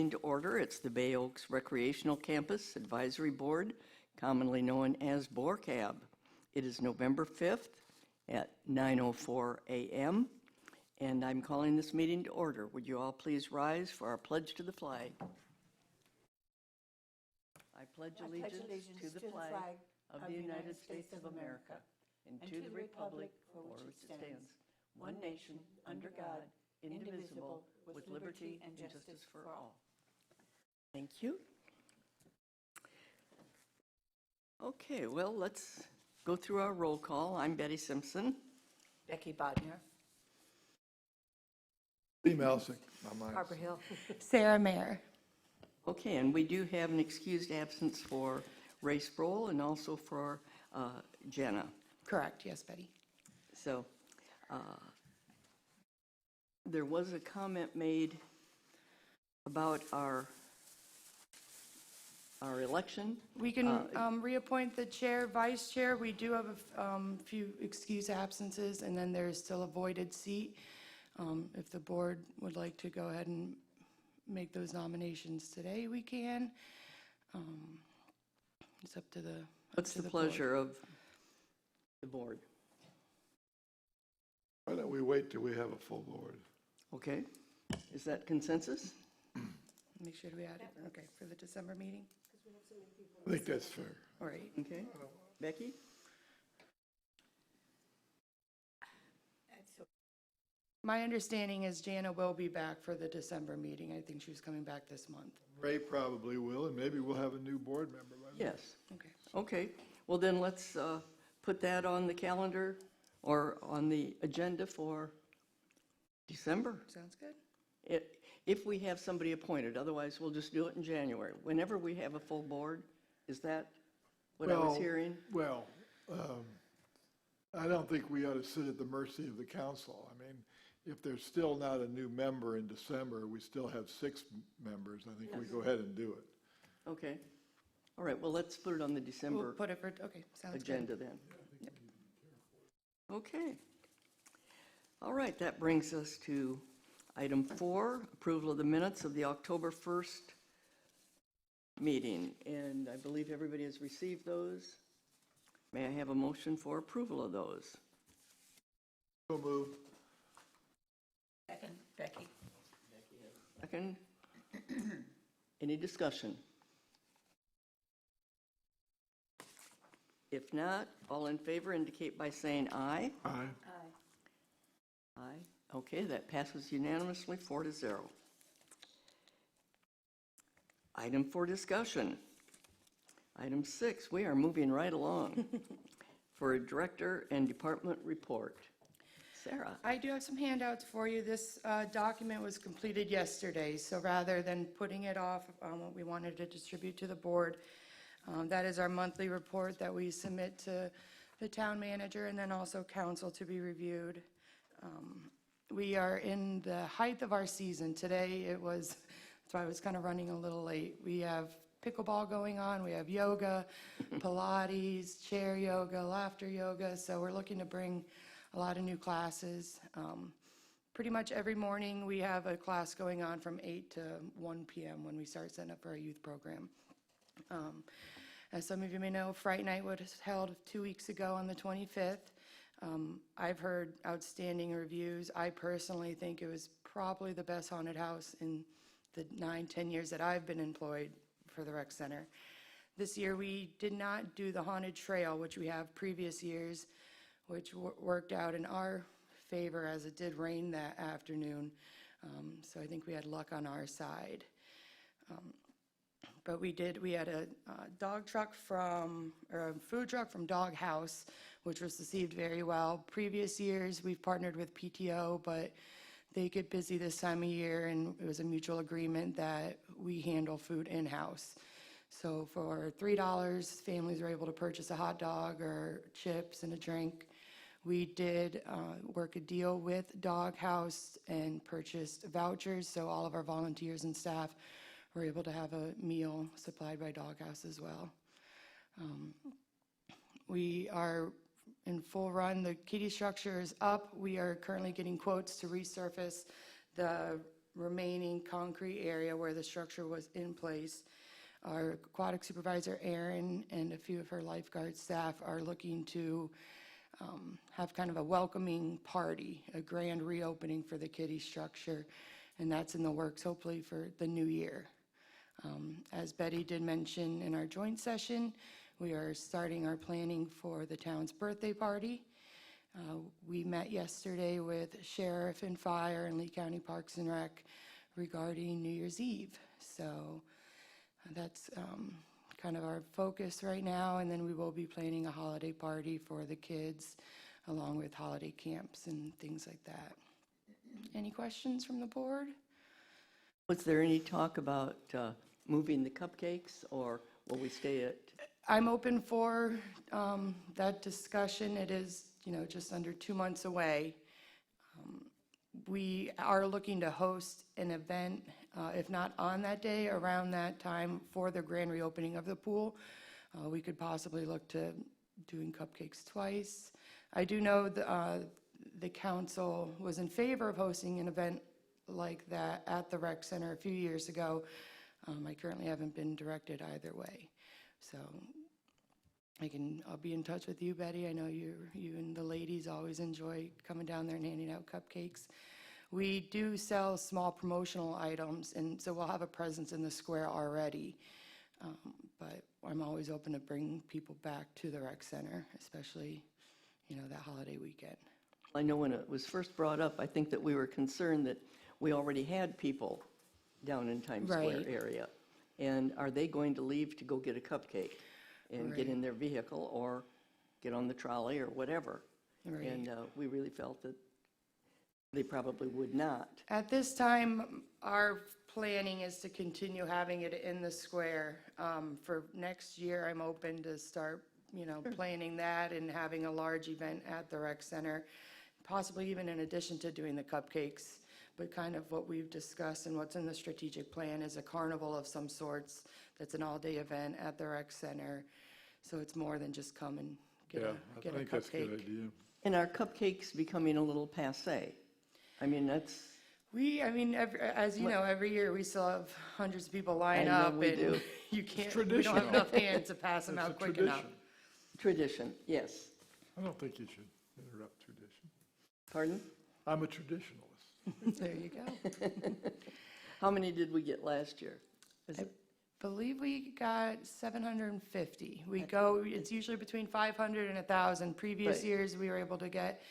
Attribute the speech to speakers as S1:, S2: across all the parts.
S1: meeting to order. It's the Bay Oaks Recreational Campus Advisory Board, commonly known as BORCAB. It is November 5th at 9:04 a.m., and I'm calling this meeting to order. Would you all please rise for our pledge to the flag? I pledge allegiance to the flag of the United States of America and to the republic for which it stands, one nation, under God, indivisible, with liberty and justice for all. Thank you. Okay, well, let's go through our roll call. I'm Betty Simpson.
S2: Becky Bodner.
S3: Lee Melsick.
S2: Barbara Hill.
S4: Sarah Mayer.
S1: Okay, and we do have an excused absence for Ray Sproul and also for Jenna.
S4: Correct, yes, Betty.
S1: So there was a comment made about our election.
S4: We can reappoint the chair, vice chair. We do have a few excused absences, and then there's still a voided seat. If the board would like to go ahead and make those nominations today, we can. It's up to the
S1: What's the pleasure of the board?
S3: Why don't we wait till we have a full board?
S1: Okay, is that consensus?
S4: Make sure we add it, okay, for the December meeting?
S3: I think that's fair.
S4: All right.
S1: Okay, Becky?
S4: My understanding is Jana will be back for the December meeting. I think she was coming back this month.
S3: Ray probably will, and maybe we'll have a new board member by then.
S1: Yes.
S4: Okay.
S1: Okay, well then let's put that on the calendar or on the agenda for December.
S4: Sounds good.
S1: If we have somebody appointed, otherwise we'll just do it in January. Whenever we have a full board, is that what I was hearing?
S3: Well, I don't think we ought to sit at the mercy of the council. I mean, if there's still not a new member in December, we still have 6 members. I think we go ahead and do it.
S1: Okay. All right, well, let's put it on the
S4: We'll
S1: December
S4: put it for, okay, sounds good.
S1: agenda then. Yep. Okay. All right, that brings us to item 4, approval of the minutes of the October 1st meeting. And I believe everybody has received those. May I have a motion for approval of those?
S3: So moved.
S2: Second, Becky.
S1: Second. Any discussion? If not, all in favor indicate by saying aye.
S3: Aye.
S2: Aye.
S1: Aye. Okay, that passes unanimously 4-0. Item for discussion. Item 6, we are moving right along for a director and department report. Sarah.
S4: I do have some handouts for you. This document was completed yesterday, so rather than putting it off, what we wanted to distribute to the board, that is our monthly report that we submit to the town manager and then also council to be reviewed. We are in the height of our season. Today that's why I was kind of running a little late. We have pickleball going on, we have yoga, Pilates, chair yoga, laughter yoga, so we're looking to bring a lot of new classes. Pretty much every morning we have a class going on from 8 to 1 p.m. when we start setting up for our youth program. As some of you may know, Fright Night was held 2 weeks ago on the 25th. I've heard outstanding reviews. I personally think it was probably the best haunted house in the 9-10 years that I've been employed for the rec center. This year we did not do the haunted trail, which we have previous years, which worked out in our favor as it did rain that afternoon. So I think we had luck on our side. But we had a food truck from Dog House, which was received very well. Previous years, we've partnered with PTO, but they get busy this time of year, and it was a mutual agreement that we handle food in-house. So for $3, families were able to purchase a hot dog or chips and a drink. We did work a deal with Dog House and purchased vouchers, so all of our volunteers and staff were able to have a meal supplied by Dog House as well. We are in full run. The kiddie structure is up. We are currently getting quotes to resurface the remaining concrete area where the structure was in place. Our aquatic supervisor, Erin, and a few of her lifeguard staff are looking to have kind of a welcoming party, a grand reopening for the kiddie structure, and that's in the works hopefully for the new year. As Betty did mention in our joint session, we are starting our planning for the town's birthday party. We met yesterday with Sheriff and Fire and Lee County Parks and Rec regarding New Year's Eve. So that's kind of our focus right now, and then we will be planning a holiday party for the kids along with holiday camps and things like that. Any questions from the board?
S1: Was there any talk about moving the cupcakes, or will we stay at?
S4: I'm open for that discussion. It is, just under 2 months away. We are looking to host an event, if not on that day, around that time for the grand reopening of the pool. We could possibly look to doing cupcakes twice. I do know the council was in favor of hosting an event like that at the rec center a few years ago. I currently haven't been directed either way. So I'll be in touch with you, Betty. I know you and the ladies always enjoy coming down there and handing out cupcakes. We do sell small promotional items, and so we'll have a presence in the square already. But I'm always open to bring people back to the rec center, especially, that holiday weekend.
S1: I know when it was first brought up, I think that we were concerned that we already had people down in Times Square
S4: Right.
S1: area. And are they going to leave to go get a cupcake and get
S4: Right.
S1: in their vehicle or get on the trolley or whatever?
S4: Right.
S1: And we really felt that they probably would not.
S4: At this time, our planning is to continue having it in the square. For next year, I'm open to start, planning that and having a large event at the rec center, possibly even in addition to doing the cupcakes. But kind of what we've discussed and what's in the strategic plan is a carnival of some sorts that's an all-day event at the rec center. So it's more than just come and get a
S3: I think that's a good
S4: cupcake.
S3: idea.
S1: And are cupcakes becoming a little passé? I mean, that's,
S4: As you know, every year we still have hundreds of people line
S1: I know
S4: up,
S1: we
S4: and
S1: do.
S4: you can't.
S3: It's
S4: We don't have
S3: traditional.
S4: enough hands to pass them
S3: It's a
S4: out quick enough.
S3: tradition.
S1: tradition, yes.
S3: I don't think you should interrupt tradition.
S1: Pardon?
S3: I'm a traditionalist.
S4: There you go.
S1: How many did we get last year? Is it-
S4: Believe we got 750. It's usually between 500 and 1,000. Previous
S1: Right.
S4: years, we were able to get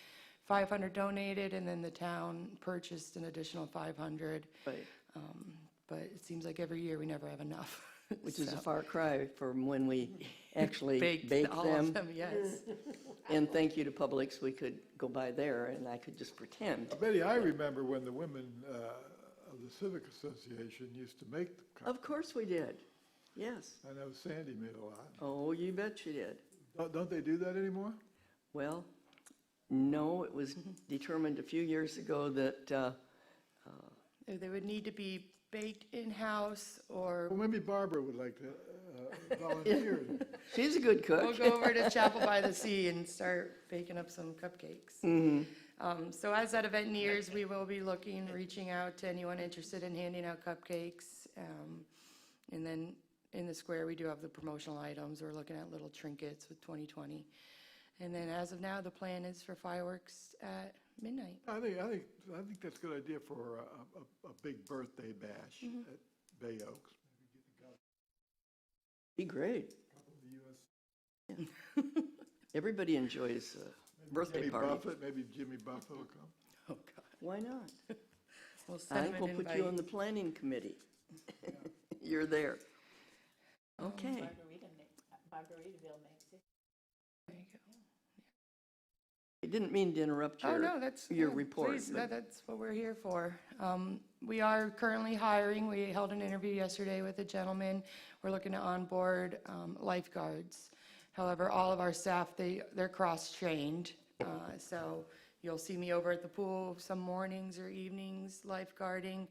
S4: 500 donated, and then the town purchased an additional 500.
S1: Right,
S4: But it seems like every year we never have enough.
S1: which is a
S4: So,
S1: far cry from when we actually
S4: baked
S1: baked
S4: all
S1: them.
S4: of them, yes.
S1: And thank you to Publix, we could go by there and I could just pretend.
S3: Betty, I remember when the women of the Civic Association used to make the cup.
S1: Of course we did, yes.
S3: I know Sandy made a lot.
S1: Oh, you bet you did.
S3: Don't they do that anymore?
S1: Well, no, it was determined a few years ago that,
S4: They would need to be baked in-house, or
S3: Well, maybe Barbara would like to volunteer.
S1: she's a good
S4: we'll
S1: cook.
S4: go over to Chapel by the Sea and start baking up some cupcakes. So as that event nears, we will be reaching out to anyone interested in handing out cupcakes. And then in the square, we do have the promotional items. We're looking at little trinkets with 2020. And then as of now, the plan is for fireworks at midnight.
S3: I think that's a good idea for a big birthday bash at Bay Oaks.
S1: Be great. Everybody enjoys a birthday
S3: Jimmy
S1: party.
S3: Buffett, maybe Jimmy Buffett will come.
S4: Oh, God.
S1: Why not?
S4: We'll
S1: I
S4: send
S1: think
S4: them
S1: we'll
S4: an
S1: put you on
S4: invite.
S1: the planning committee. You're there. Okay.
S2: Margaritaville makes it.
S4: There you go.
S1: I didn't mean to interrupt
S4: Oh,
S1: your,
S4: no, that's.
S1: your
S4: yeah,
S1: report.
S4: Please,
S1: but-
S4: that's what we're here for. We are currently hiring. We held an interview yesterday with a gentleman. We're looking to onboard lifeguards. However, all of our staff, they're cross-trained. So you'll see me over at the pool some mornings or evenings lifeguarding.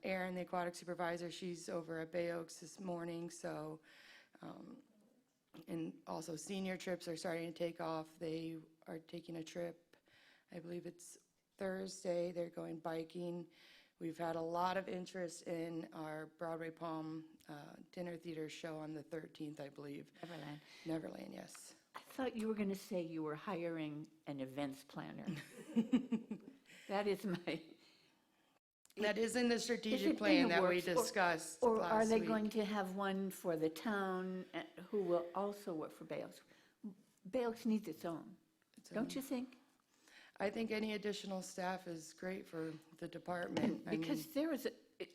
S4: Erin, the aquatic supervisor, she's over at Bay Oaks this morning, so, and also senior trips are starting to take off. They are taking a trip, I believe it's Thursday, they're going biking We've had a lot of interest in our Broadway Palm Dinner Theater show on the 13th, I believe.
S2: Neverland.
S4: Neverland, yes.
S2: I thought you were going to say you were hiring an events planner. That is my,
S4: That is in the
S2: Is it
S4: strategic
S2: in
S4: plan
S2: the
S4: that we
S2: works, or-
S4: discussed
S2: or are
S4: last
S2: they
S4: week.
S2: going to have one for the town who will also work for Bay Oaks? Bay Oaks needs its own, don't you think?
S4: I think any additional staff is great for the department. I mean,
S2: Because there was,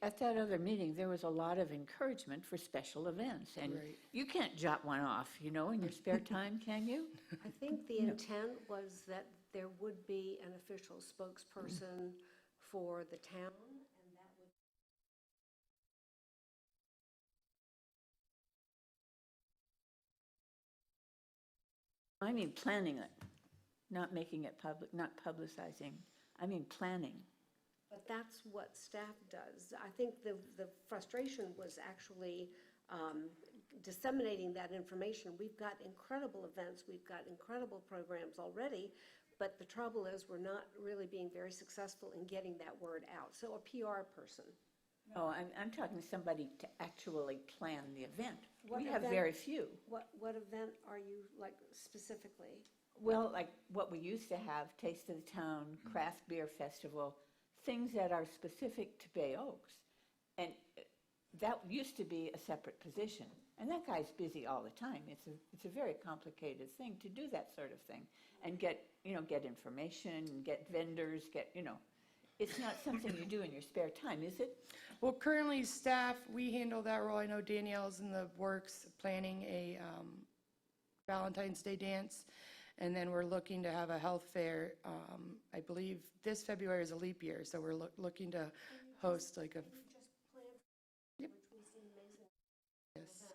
S2: at that other meeting, there was a lot of encouragement for special events. And
S4: Right.
S2: you can't jot one off, in your spare time, can you?
S5: I think the intent was that there would be an official spokesperson for the town, and that would.
S2: I mean planning it, not making it public, not publicizing. I mean planning.
S5: But that's what staff does. I think the frustration was actually disseminating that information. We've got incredible events, we've got incredible programs already, but the trouble is we're not really being very successful in getting that word out. So a PR person.
S2: No, I'm talking somebody to actually plan the event.
S5: What
S2: We have
S5: event?
S2: very few.
S5: What event are you, like, specifically?
S2: Well, like what we used to have, Taste of the Town, Craft Beer Festival, things that are specific to Bay Oaks. And that used to be a separate position. And that guy's busy all the time. It's a very complicated thing to do that sort of thing. And get information, get vendors, it's not something you do in your spare time, is it?
S4: Well, currently, staff, we handle that role. I know Danielle's in the works planning a Valentine's Day dance. And then we're looking to have a health fair. I believe this February is a leap year, so we're looking to host like a. Yep.
S5: Which was amazing.
S4: Yes.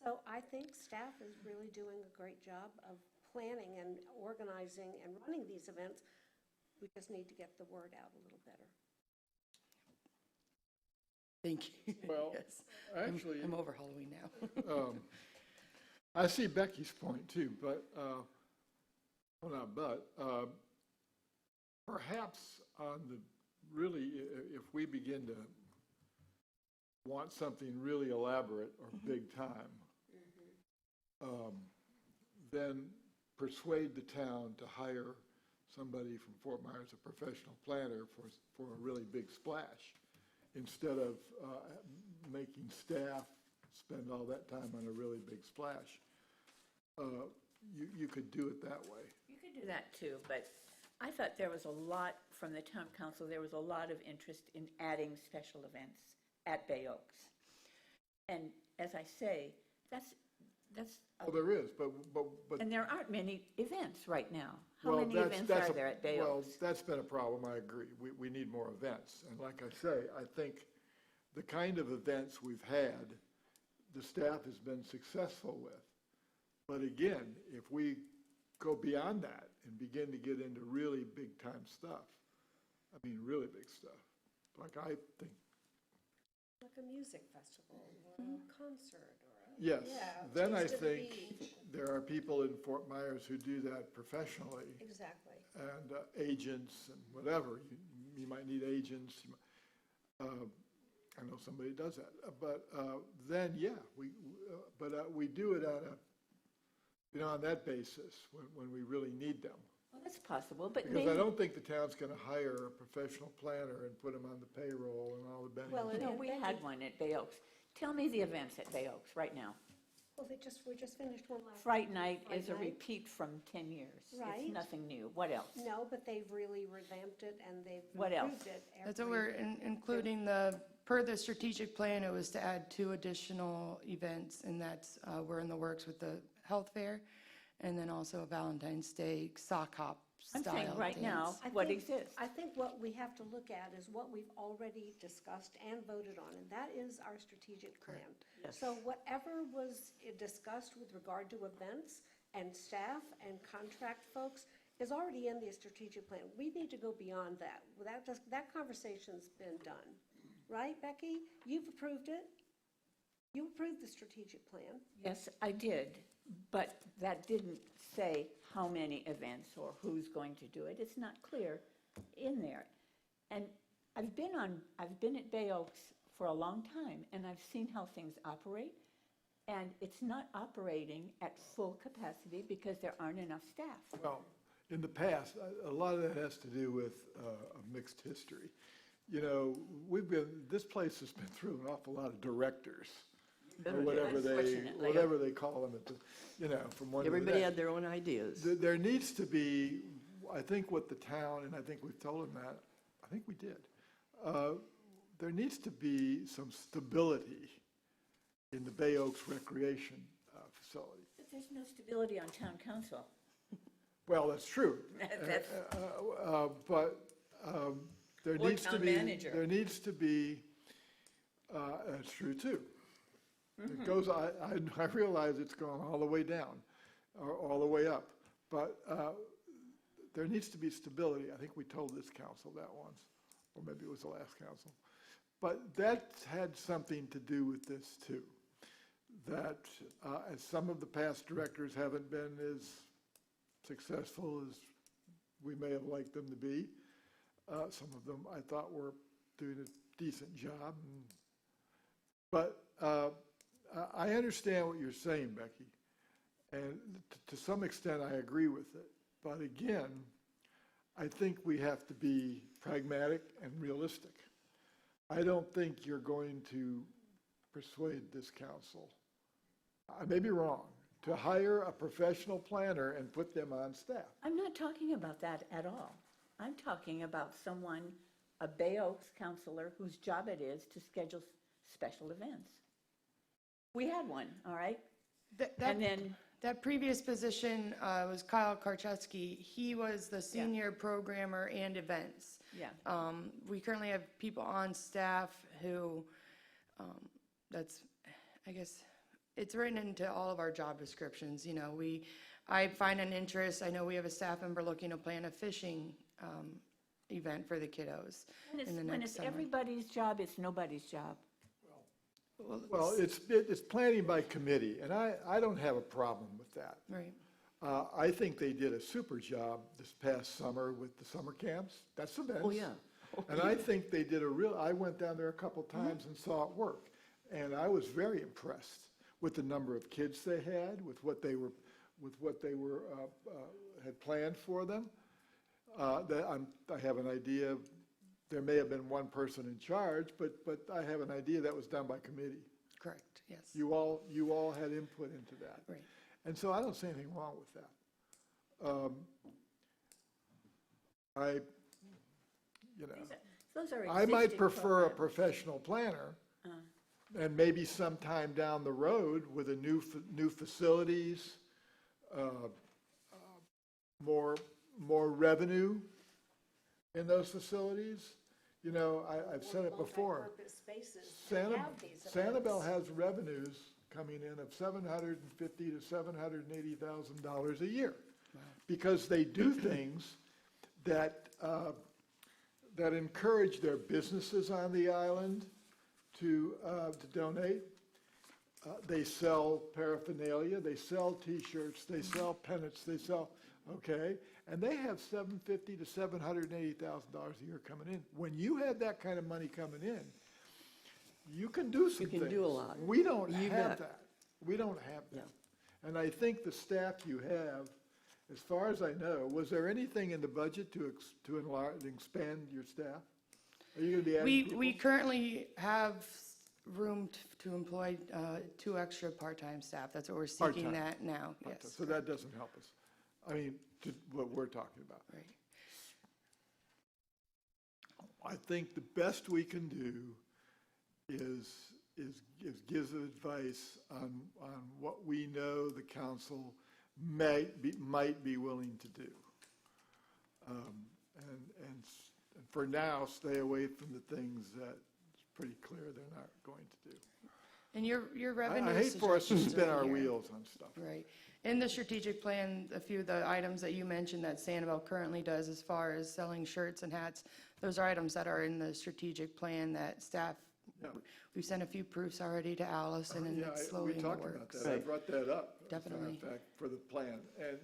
S5: So I think staff is really doing a great job of planning and organizing and running these events. We just need to get the word out a little better.
S4: Thank you.
S3: Well,
S4: Yes.
S3: actually,
S4: I'm over Halloween now.
S3: I see Becky's point too, but, perhaps on the, really, if we begin to want something really elaborate or big time, then persuade the town to hire somebody from Fort Myers, a professional planner, for a really big splash, instead of making staff spend all that time on a really big splash. You could do it that way.
S2: You could do that too, but I thought there was a lot, from the town council, there was a lot of interest in adding special events at Bay Oaks. And as I say, that's,
S3: Well, there is, but.
S2: and there aren't many events right now. How
S3: Well,
S2: many
S3: that's-
S2: events
S3: that's
S2: are
S3: a-
S2: there at Bay
S3: Well,
S2: Oaks?
S3: that's been a problem, I agree. We need more events. And like I say, I think the kind of events we've had, the staff has been successful with. But again, if we go beyond that and begin to get into really big-time stuff, I mean, really big stuff, like I think,
S5: Like a music festival or a concert or a.
S3: yes,
S5: Yeah,
S3: then I
S5: Taste of the
S3: think
S5: Beach.
S3: there are people in Fort Myers who do that professionally.
S5: Exactly.
S3: And agents and whatever. You might need agents. I know somebody does that. But then, yeah, we do it on that basis when we really need them.
S2: Well, that's possible, but
S3: Because
S2: maybe,
S3: I don't think the town's going to hire a professional planner and put him on the payroll and all the
S5: Well,
S3: benefits.
S2: no, we had one at Bay Oaks. Tell me the events at Bay Oaks right now.
S5: Well, we just finished one last.
S2: Fright Night
S5: Fright
S2: is a
S5: Night.
S2: repeat from 10 years.
S5: Right.
S2: It's nothing new. What else?
S5: No, but they've really revamped it and they've
S2: What else?
S5: improved it.
S4: That's what we're including per the strategic plan, it was to add 2 additional events, and that's, we're in the works with the health fair, and then also a Valentine's Day sock hop
S2: I'm
S4: style
S2: saying right now,
S4: dance.
S2: what exists.
S5: I think what we have to look at is what we've already discussed and voted on, and that is our strategic plan.
S2: Yes.
S5: So whatever was discussed with regard to events and staff and contract folks is already in the strategic plan. We need to go beyond that. That conversation's been done, right, Becky? You've approved it? You approved the strategic plan.
S2: Yes, I did, but that didn't say how many events or who's going to do it. It's not clear in there. And I've been at Bay Oaks for a long time, and I've seen how things operate, and it's not operating at full capacity because there aren't enough staff.
S3: Well, in the past, a lot of that has to do with a mixed history. You know, this place has been through an awful lot of directors, or whatever they call them, from one to the
S1: Everybody
S3: next.
S1: had their own ideas.
S3: There needs to be, I think what the town, and I think we've told them that, I think we did, there needs to be some stability in the Bay Oaks Recreation facility.
S2: But there's no stability on town council.
S3: Well, that's true.
S2: That's-
S3: But there
S2: Or
S3: needs to
S2: town
S3: be,
S2: manager.
S3: there needs to be, that's true too. It goes, I realize it's going all the way down, or all the way up, but there needs to be stability. I think we told this council that once, or maybe it was the last council. But that had something to do with this too, that as some of the past directors haven't been as successful as we may have liked them to be, some of them I thought were doing a decent job. But I understand what you're saying, Becky, and to some extent I agree with it. But again, I think we have to be pragmatic and realistic. I don't think you're going to persuade this council, I may be wrong, to hire a professional planner and put them on staff.
S2: I'm not talking about that at all. I'm talking about someone, a Bay Oaks counselor, whose job it is to schedule special events. We had one, all right? And then,
S4: That previous position was Kyle Karchetsky. He was the senior programmer and events.
S2: yeah,
S4: We currently have people on staff who, I guess, it's written into all of our job descriptions. You know, I find an interest. I know we have a staff member looking to plan a fishing event for the kiddos in the
S2: when
S4: next
S2: it's
S4: summer.
S2: everybody's job, it's nobody's job.
S3: Well, it's planning by committee, and I don't have a problem with that.
S4: Right.
S3: I think they did a super job this past summer with the summer camps. That's events.
S1: Oh, yeah.
S3: And I think they did I went down there a couple times and saw it work. And I was very impressed with the number of kids they had, with what they were had planned for them. I have an idea, there may have been one person in charge, but I have an idea that was done by committee.
S4: Correct, yes.
S3: You all had input into that.
S4: Right.
S3: And so I don't see anything wrong with that.
S2: Those are
S3: I might
S2: existing
S3: prefer a
S2: programs.
S3: professional planner, and maybe sometime down the road with a new facilities, more revenue in those facilities. You know, I've said it before.
S5: Multi-purpose spaces that have these
S3: Sanibel
S5: events.
S3: has revenues coming in of $750,000 to $780,000 a year, because they do things that encourage their businesses on the island to donate. They sell paraphernalia, they sell T-shirts, they sell pennants, and they have $750,000 to $780,000 a year coming in. When you have that kind of money coming in, you can do some things.
S1: You can do a lot.
S3: We don't
S1: You
S3: have
S1: bet.
S3: that. We don't have that. And I think the staff you have, as far as I know, was there anything in the budget to enlarge, expand your staff? Are you going to be adding people?
S4: We currently have room to employ 2 extra part-time staff. That's what we're seeking
S3: Part-time.
S4: that now, yes.
S3: So that doesn't help us. I mean, to what we're talking about.
S4: Right.
S3: I think the best we can do is give advice on what we know the council might be willing to do. And for now, stay away from the things that it's pretty clear they're not going to do.
S4: And your revenue
S3: I hate for us to
S4: suggestions
S3: spin
S4: are
S3: our
S4: here.
S3: wheels on stuff.
S4: Right. In the strategic plan, a few of the items that you mentioned that Sanibel currently does as far as selling shirts and hats, those are items that are in the strategic plan that staff,
S3: Yeah.
S4: we've sent a few proofs already to Allison, and
S3: Yeah,
S4: it's slowly
S3: we
S4: in the
S3: talked about
S4: works.
S3: that. I
S1: Right.
S3: brought that up. As a
S4: Definitely.
S3: matter of fact, for the plan. And,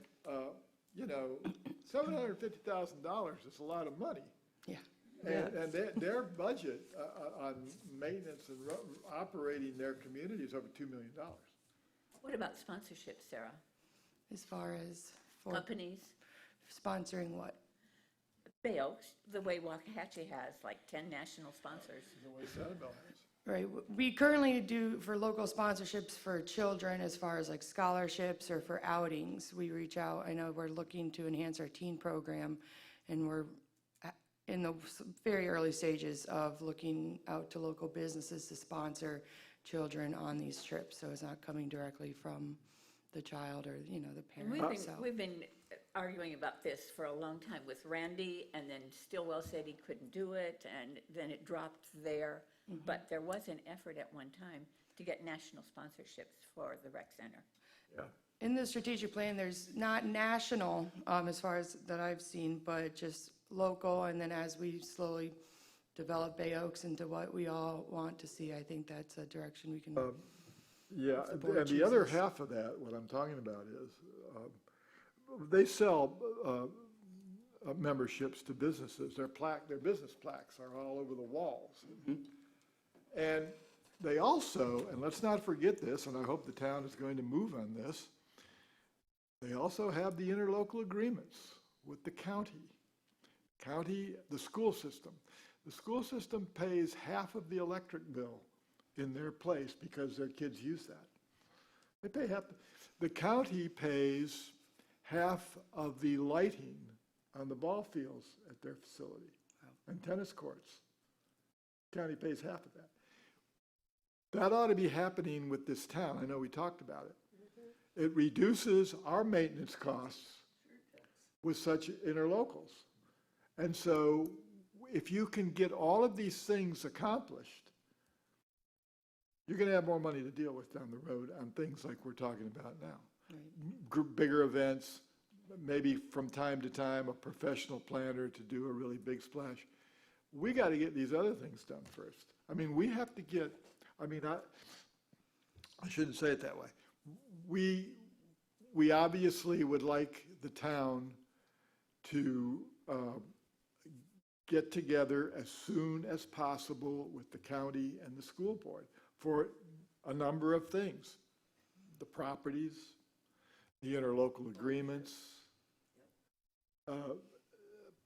S3: $750,000 is a lot of money.
S4: Yeah.
S3: And their budget on maintenance and operating their community is over $2 million.
S2: What about sponsorship, Sarah?
S4: As far as for
S2: Companies?
S4: sponsoring what?
S2: Bay Oaks, the way Waxahachie has, like 10 national sponsors.
S3: The way Sanibel has.
S4: Right, we currently do for local sponsorships for children as far as like scholarships or for outings. We reach out, I know we're looking to enhance our teen program, and we're in the very early stages of looking out to local businesses to sponsor children on these trips. So it's not coming directly from the child or, you know, the
S2: And
S4: parent. So
S2: we've been arguing about this for a long time with Randy, and then Stillwell said he couldn't do it, and then it dropped there. But there was an effort at one time to get national sponsorships for the rec center.
S3: Yeah.
S4: in the strategic plan, there's not national, as far as that I've seen, but just local, and then as we slowly develop Bay Oaks into what we all want to see, I think that's a direction we can.
S3: Yeah,
S4: If the board
S3: and the other
S4: chooses.
S3: half of that, what I'm talking about is, they sell memberships to businesses. Their business plaques are all over the walls. And they also, and let's not forget this, and I hope the town is going to move on this, they also have the interlocal agreements with the county. The school system. The school system pays half of the electric bill in their place because their kids use that. They pay half. The county pays half of the lighting on the ball fields at their facility and tennis courts. County pays half of that. That ought to be happening with this town. I know we talked about it. It reduces our maintenance costs with such interlocals. And so if you can get all of these things accomplished, you're going to have more money to deal with down the road on things like we're talking about now. Bigger events, maybe from time to time a professional planner to do a really big splash. We got to get these other things done first. I mean, we have to get, I shouldn't say it that way. We obviously would like the town to get together as soon as possible with the county and the school board for a number of things. The properties, the interlocal agreements,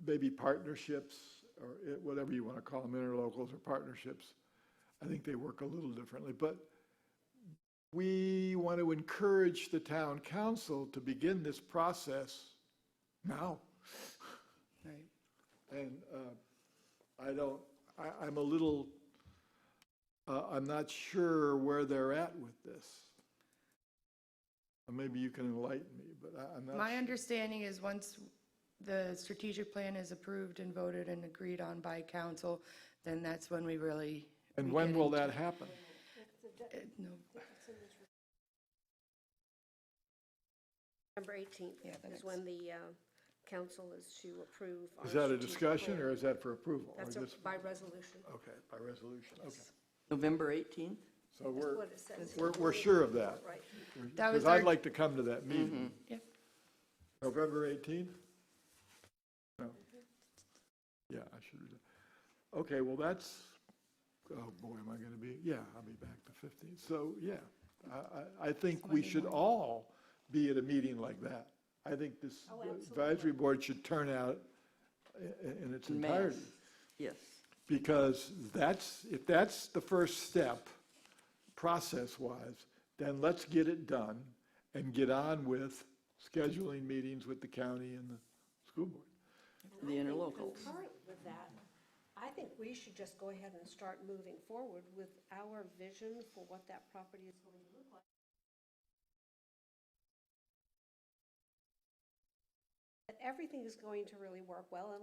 S3: maybe partnerships, or whatever you want to call them, interlocals or partnerships. I think they work a little differently, but we want to encourage the town council to begin this process now.
S4: Right.
S3: And I'm not sure where they're at with this. Maybe you can enlighten me, but I'm not.
S4: My understanding is once the strategic plan is approved and voted and agreed on by council, then that's when we really.
S3: And when will that happen?
S4: No,
S5: November 18th
S4: Yeah, the
S5: is
S4: next-
S5: when the council is to approve. our
S3: Is that a
S5: strategic
S3: discussion
S5: plan.
S3: or is that for approval? Or
S5: That's
S3: just-
S5: by resolution.
S3: Okay, by resolution, okay.
S1: November 18th?
S3: So
S5: That's
S3: we're,
S5: what it says.
S3: we're sure of that.
S5: Right.
S4: That was
S3: Because I'd
S4: our-
S3: like to come to that meeting.
S4: Yeah.
S3: November 18th? No. Yeah, I should have done. Okay, well, that's, oh boy, am I going to be, yeah, I'll be back the 15th. So, yeah, I think we should all be at a meeting like that. I think this
S5: Oh, absolutely.
S3: advisory board should turn out in its
S1: En masse.
S3: entirety.
S1: Yes.
S3: Because if that's the first step, process-wise, then let's get it done and get on with scheduling meetings with the county and the school board.
S1: The interlocals.
S5: Concurrent with that, I think we should just go ahead and start moving forward with our vision for what that property is going to look like. That everything is going to really work well, and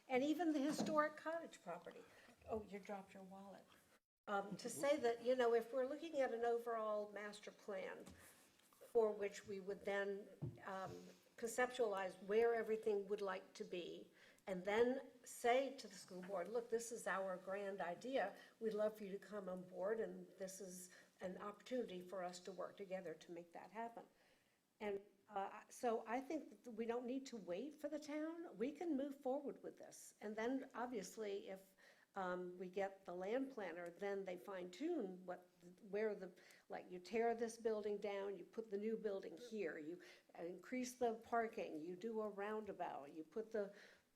S5: and even the historic cottage property. Oh, you dropped your wallet. To say that, if we're looking at an overall master plan for which we would then conceptualize where everything would like to be, and then say to the school board, look, this is our grand idea. We'd love for you to come on board, and this is an opportunity for us to work together to make that happen. And so I think that we don't need to wait for the town. We can move forward with this. And then, obviously, if we get the land planner, then they fine tune like you tear this building down, you put the new building here, you increase the parking, you do a roundabout, you put the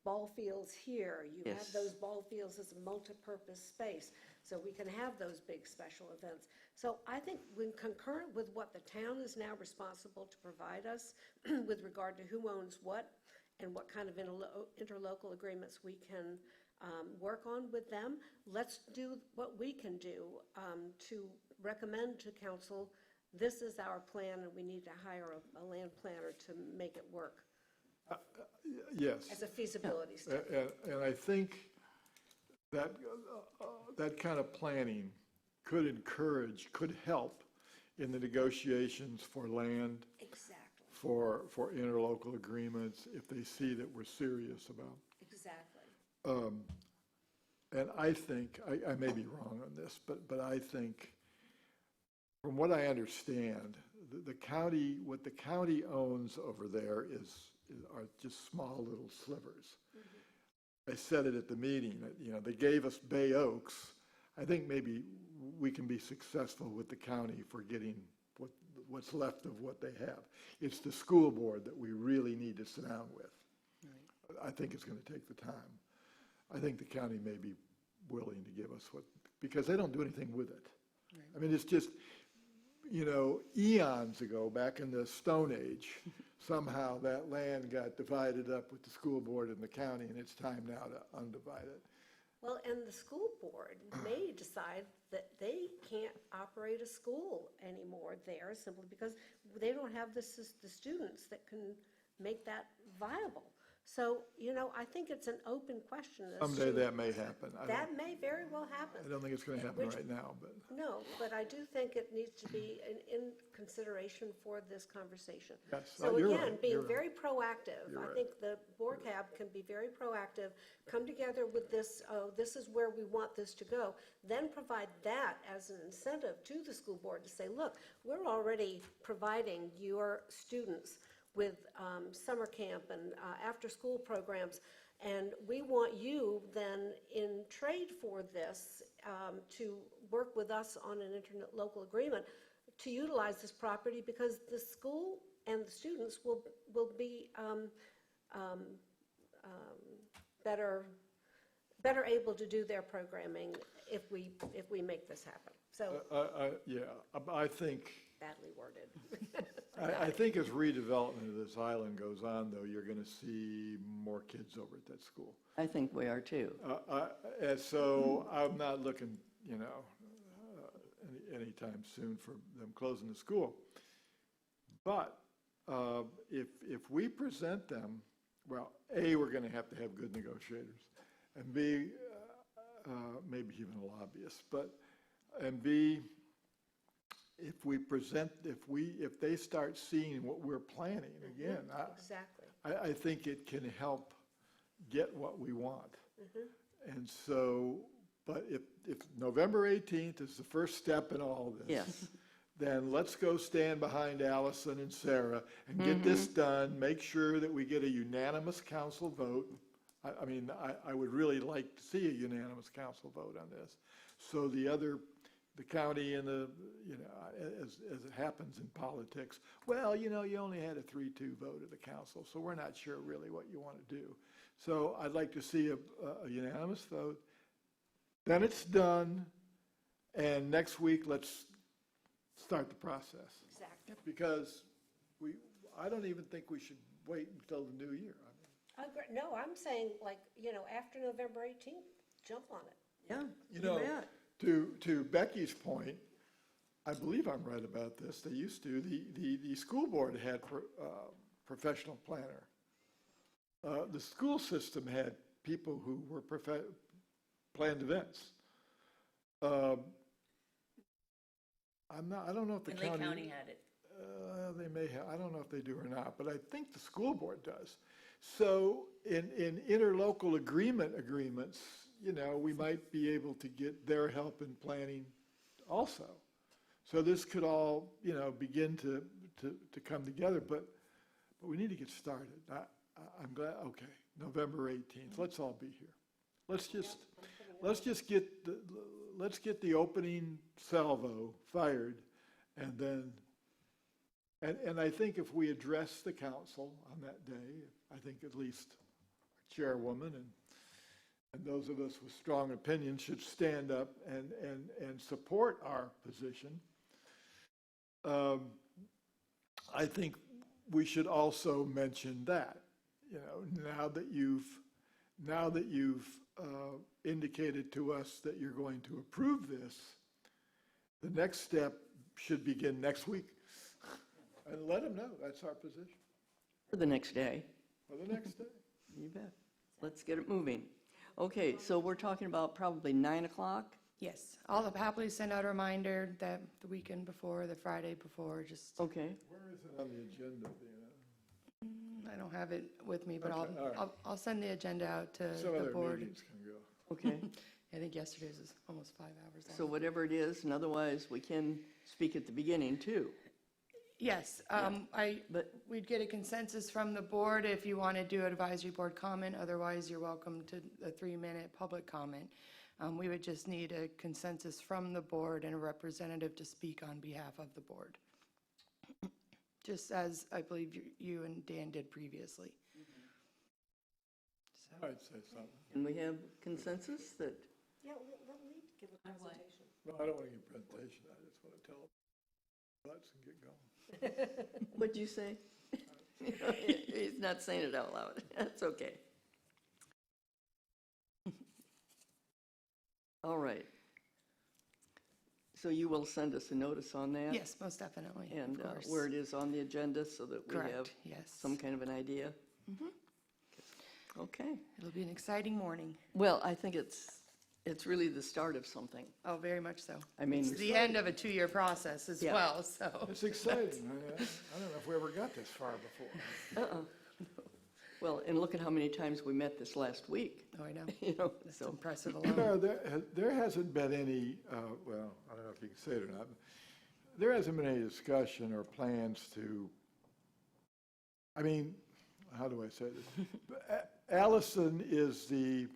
S5: ball fields here, you have
S1: Yes.
S5: those ball fields as a multi-purpose space, so we can have those big special events. So I think when concurrent with what the town is now responsible to provide us with regard to who owns what and what kind of interlocal agreements we can work on with them, let's do what we can do to recommend to council, this is our plan and we need to hire a land planner to make it work
S3: Yes.
S5: as a feasibility study.
S3: And I think that, that kind of planning could help in the negotiations for land,
S5: Exactly,
S3: for interlocal agreements, if they see that we're serious about.
S5: exactly.
S3: And I think, I may be wrong on this, but I think, from what I understand, the county, what the county owns over there are just small little slivers. I said it at the meeting, they gave us Bay Oaks. I think maybe we can be successful with the county for getting what's left of what they have. It's the school board that we really need to sit down with. I think it's going to take the time. I think the county may be willing to give us because they don't do anything with it. I mean, it's just, eons ago, back in the Stone Age, somehow that land got divided up with the school board and the county, and it's time now to undivide it.
S5: Well, and the school board may decide that they can't operate a school anymore there simply because they don't have the students that can make that viable. So, I think it's an open question.
S3: Someday that may happen.
S5: That may very well happen.
S3: I don't think it's going to happen right now, but.
S5: No, but I do think it needs to be in consideration for this conversation.
S3: Yes,
S5: So
S3: you're
S5: again,
S3: right,
S5: being
S3: you're right.
S5: very proactive.
S3: You're
S5: I
S3: right.
S5: think the BORCAB can be very proactive, come together with this, this is where we want this to go, then provide that as an incentive to the school board to say, look, we're already providing your students with summer camp and after-school programs, and we want you then, in trade for this, to work with us on an interlocal agreement to utilize this property because the school and the students will be better able to do their programming if we make this happen. So,
S3: Yeah, I think.
S5: badly worded.
S3: I think as redevelopment of this island goes on, though, you're going to see more kids over at that school.
S1: I think we are too.
S3: And so I'm not looking, anytime soon for them closing the school. But if we present them, well, A, we're going to have good negotiators, and B, maybe even a lobbyist, and B, if they start seeing what we're planning, again,
S5: Exactly.
S3: I think it can help get what we want. And so, but if November 18th is the first step in all this,
S1: Yes.
S3: then let's go stand behind Allison and Sarah and get this done, make sure that we get a unanimous council vote. I would really like to see a unanimous council vote on this. So the county and as it happens in politics, well, you only had a 3-2 vote of the council, so we're not sure really what you want to do. So I'd like to see a unanimous vote. Then it's done, and next week, let's start the process.
S5: Exactly.
S3: Because I don't even think we should wait until the new year.
S5: No, I'm saying after November 18th, jump on it.
S1: Yeah,
S3: You know,
S1: bet.
S3: to Becky's point, I believe I'm right about this, they used to, the school board had professional planner. The school system had people who were planned events. I don't know if the
S2: And
S3: county.
S2: Lake County had it.
S3: They may have, I don't know if they do or not, but I think the school board does. So in interlocal agreements, we might be able to get their help in planning also. So this could all, begin to come together, but we need to get started. I'm glad, okay, November 18th, let's all be here. Let's just get the opening salvo fired, and then, and I think if we address the council on that day, I think at least our chairwoman and those of us with strong opinions should stand up and support our position. I think we should also mention that, now that you've indicated to us that you're going to approve this, the next step should begin next week. And let them know that's our position
S1: For the next day.
S3: for the next day.
S1: You bet. Let's get it moving. Okay, so we're talking about probably 9 o'clock?
S4: Yes, I'll happily send out a reminder that the weekend before, the Friday before, just,
S1: Okay.
S3: Where is it on the agenda, Dina?
S4: I don't have it with me, but
S3: Okay, all right.
S4: I'll send the agenda out to
S3: Some
S4: the
S3: other
S4: board.
S3: meetings can go.
S1: Okay,
S4: I think yesterday's was almost 5 hours long.
S1: so whatever it is, and otherwise, we can speak at the beginning, too.
S4: Yes,
S1: But,
S4: we'd get a consensus from the board if you want to do advisory board comment. Otherwise, you're welcome to a 3-minute public comment. We would just need a consensus from the board and a representative to speak on behalf of the board. Just as I believe you and Dan did previously. So,
S3: I'd say something.
S1: and we have consensus that,
S5: Yeah, let Lee give a presentation.
S3: No, I don't want to give a presentation. I just want to tell them let's and get going.
S1: what'd you say? He's not saying it out loud. That's okay. All right. So you will send us a notice on that?
S4: yes, most definitely,
S1: And
S4: of course.
S1: where it is on the agenda so that we have
S4: Correct, yes.
S1: some kind of an idea? Okay.
S4: It'll be an exciting morning.
S1: Well, I think it's really the start of something.
S4: Oh, very much so.
S1: I mean-
S4: It's the end of a 2-year process as
S1: Yeah.
S4: well, so.
S3: It's exciting. I don't know if we ever got this far before.
S1: Well, and look at how many times we met this last week,
S4: Oh, I know. That's
S1: so,
S4: impressive
S3: You
S4: alone.
S3: know, there hasn't been any, well, I don't know if you can say it or not, but there hasn't been any discussion or plans to, I mean, how do I say this? Allison is the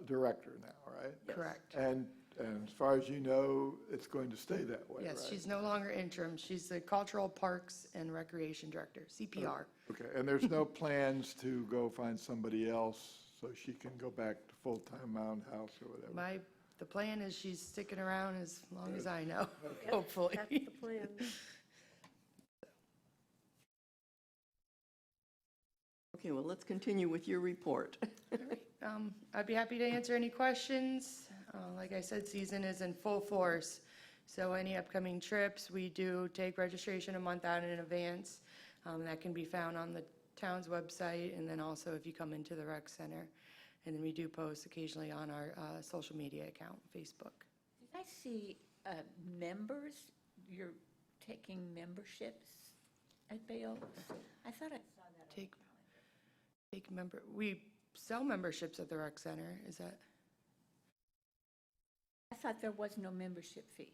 S3: director now, right?
S4: Correct.
S3: And as far as you know, it's going to stay that way, right?
S4: Yes, she's no longer interim. She's the Cultural Parks and Recreation Director, CPR.
S3: Okay, and there's no plans to go find somebody else so she can go back to full-time Mound House or whatever?
S4: The plan is she's sticking around as long as I know, hopefully.
S5: That's the plan.
S1: okay, well, let's continue with your report.
S4: I'd be happy to answer any questions. Like I said, season is in full force, so any upcoming trips, we do take registration a month out in advance. That can be found on the town's website, and then also if you come into the rec center. And then we do post occasionally on our social media account, Facebook.
S2: Did I see members, you're taking memberships at Bay Oaks? I thought I saw that.
S4: We sell memberships at the rec center, is that?
S2: I thought there was no membership fee.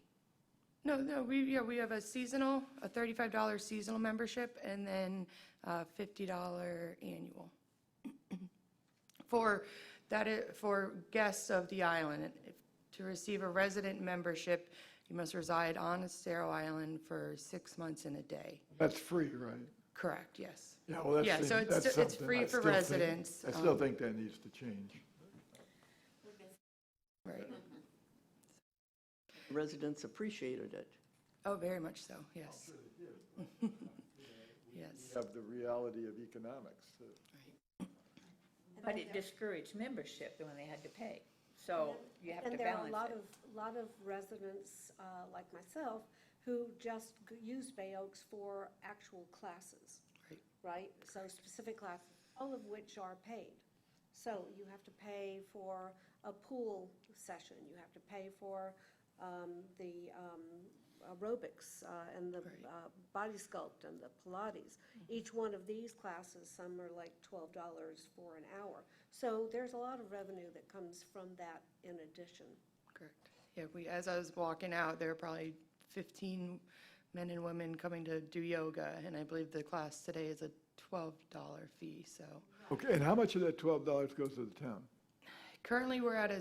S4: No, we have a $35 seasonal membership and then $50 annual. For guests of the island. To receive a resident membership, you must reside on Estero Island for 6 months and a day.
S3: That's free, right?
S4: Correct, yes.
S3: Yeah, well, that's.
S4: Yeah, so
S3: that's
S4: it's
S3: something
S4: free
S3: I
S4: for
S3: still think-
S4: residents.
S3: I still think that needs to change.
S4: Right.
S1: Residents appreciated it.
S4: Oh, very much so, yes. Yes.
S3: Have the reality of economics, too.
S2: But it discouraged membership when they had to pay. So you have to balance
S5: And there are
S2: it.
S5: a lot of residents, like myself, who just use Bay Oaks for actual classes.
S4: Right.
S5: Right? So specific classes, all of which are paid. So you have to pay for a pool session, you have to pay for the aerobics and the
S4: Right.
S5: body sculpt and the Pilates. Each one of these classes, some are like $12 for an hour. So there's a lot of revenue that comes from that in addition.
S4: Correct. Yeah, as I was walking out, there were probably 15 men and women coming to do yoga, and I believe the class today is a $12 fee, so.
S3: Okay, and how much of that $12 goes to the town?
S4: Currently, we're at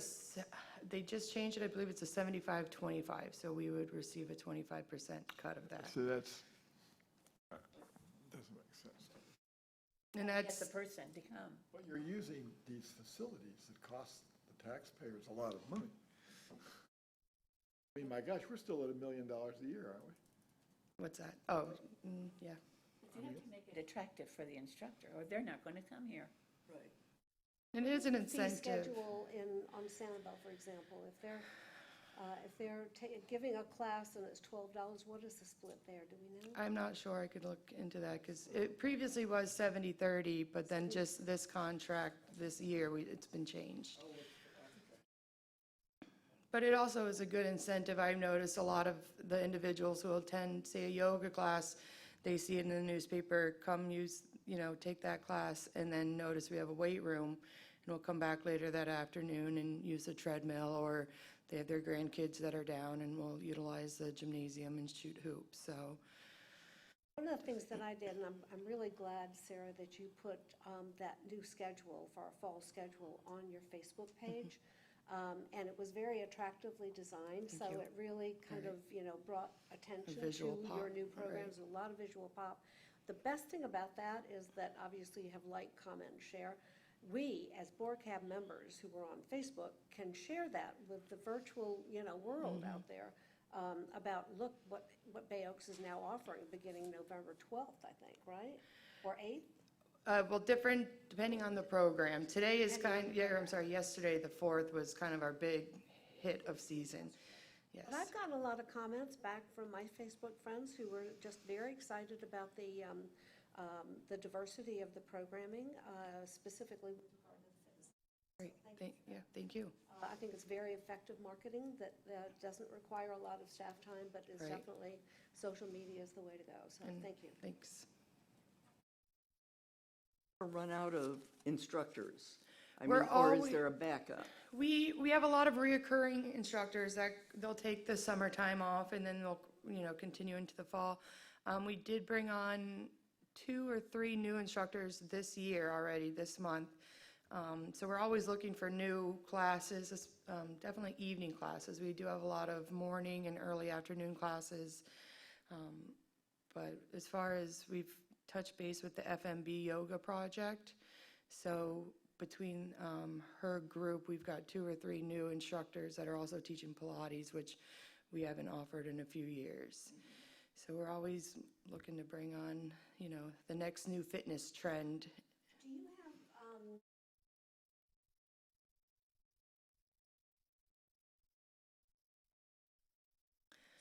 S4: they just changed it, I believe it's a 75-25, so we would receive a 25% cut of that.
S3: So that's, doesn't make sense.
S4: And
S2: Get
S4: that's,
S2: the person to come.
S3: But you're using these facilities that cost the taxpayers a lot of money. I mean, my gosh, we're still at $1 million a year, aren't we?
S4: what's that? Oh, yeah.
S2: You have to make it attractive for the instructor, or they're not going to come here.
S1: Right.
S4: And it is an
S5: Fee
S4: incentive.
S5: schedule on Sanibel, for example, if they're giving a class and it's $12, what is the split there, do we know?
S4: I'm not sure, I could look into that, because it previously was 70-30, but then just this contract this year, it's been changed. But it also is a good incentive. I've noticed a lot of the individuals who attend, say, a yoga class, they see it in the newspaper, come use, take that class, and then notice we have a weight room, and we'll come back later that afternoon and use the treadmill, or they have their grandkids that are down, and we'll utilize the gymnasium and shoot hoops, so.
S5: One of the things that I did, and I'm really glad, Sarah, that you put that new schedule for our fall schedule on your Facebook page. And it was very attractively designed, so
S4: you.
S5: it really kind of, brought attention to
S4: visual pop,
S5: your new
S4: right.
S5: programs, a lot of visual pop. The best thing about that is that obviously you have like, comment, share. We, as BORCAB members who are on Facebook, can share that with the virtual, world out there about, look, what Bay Oaks is now offering beginning November 12th, I think, right? Or 8th?
S4: Well, different, depending on the program. Today is yesterday, the 4th, was kind of our big hit of season. Yes.
S5: But I've gotten a lot of comments back from my Facebook friends who were just very excited about the diversity of the programming, specifically with regard to the fitness.
S4: Great, thank you.
S5: I think it's very effective marketing that doesn't require a lot of staff time, but is
S4: Right.
S5: definitely, social media is the way to go, so
S4: And
S5: thank you.
S4: Thanks.
S1: Run out of instructors? I
S4: We're
S1: mean, or is
S4: always-
S1: there a backup?
S4: We have a lot of reoccurring instructors that they'll take the summertime off and then they'll, continue into the fall. We did bring on 2 or 3 new instructors this year already, this month. So we're always looking for new classes, definitely evening classes. We do have a lot of morning and early afternoon classes. But as far as we've touched base with the FMB yoga project, so between her group, we've got 2 or 3 new instructors that are also teaching Pilates, which we haven't offered in a few years. So we're always looking to bring on, the next new fitness trend.
S5: Do you have,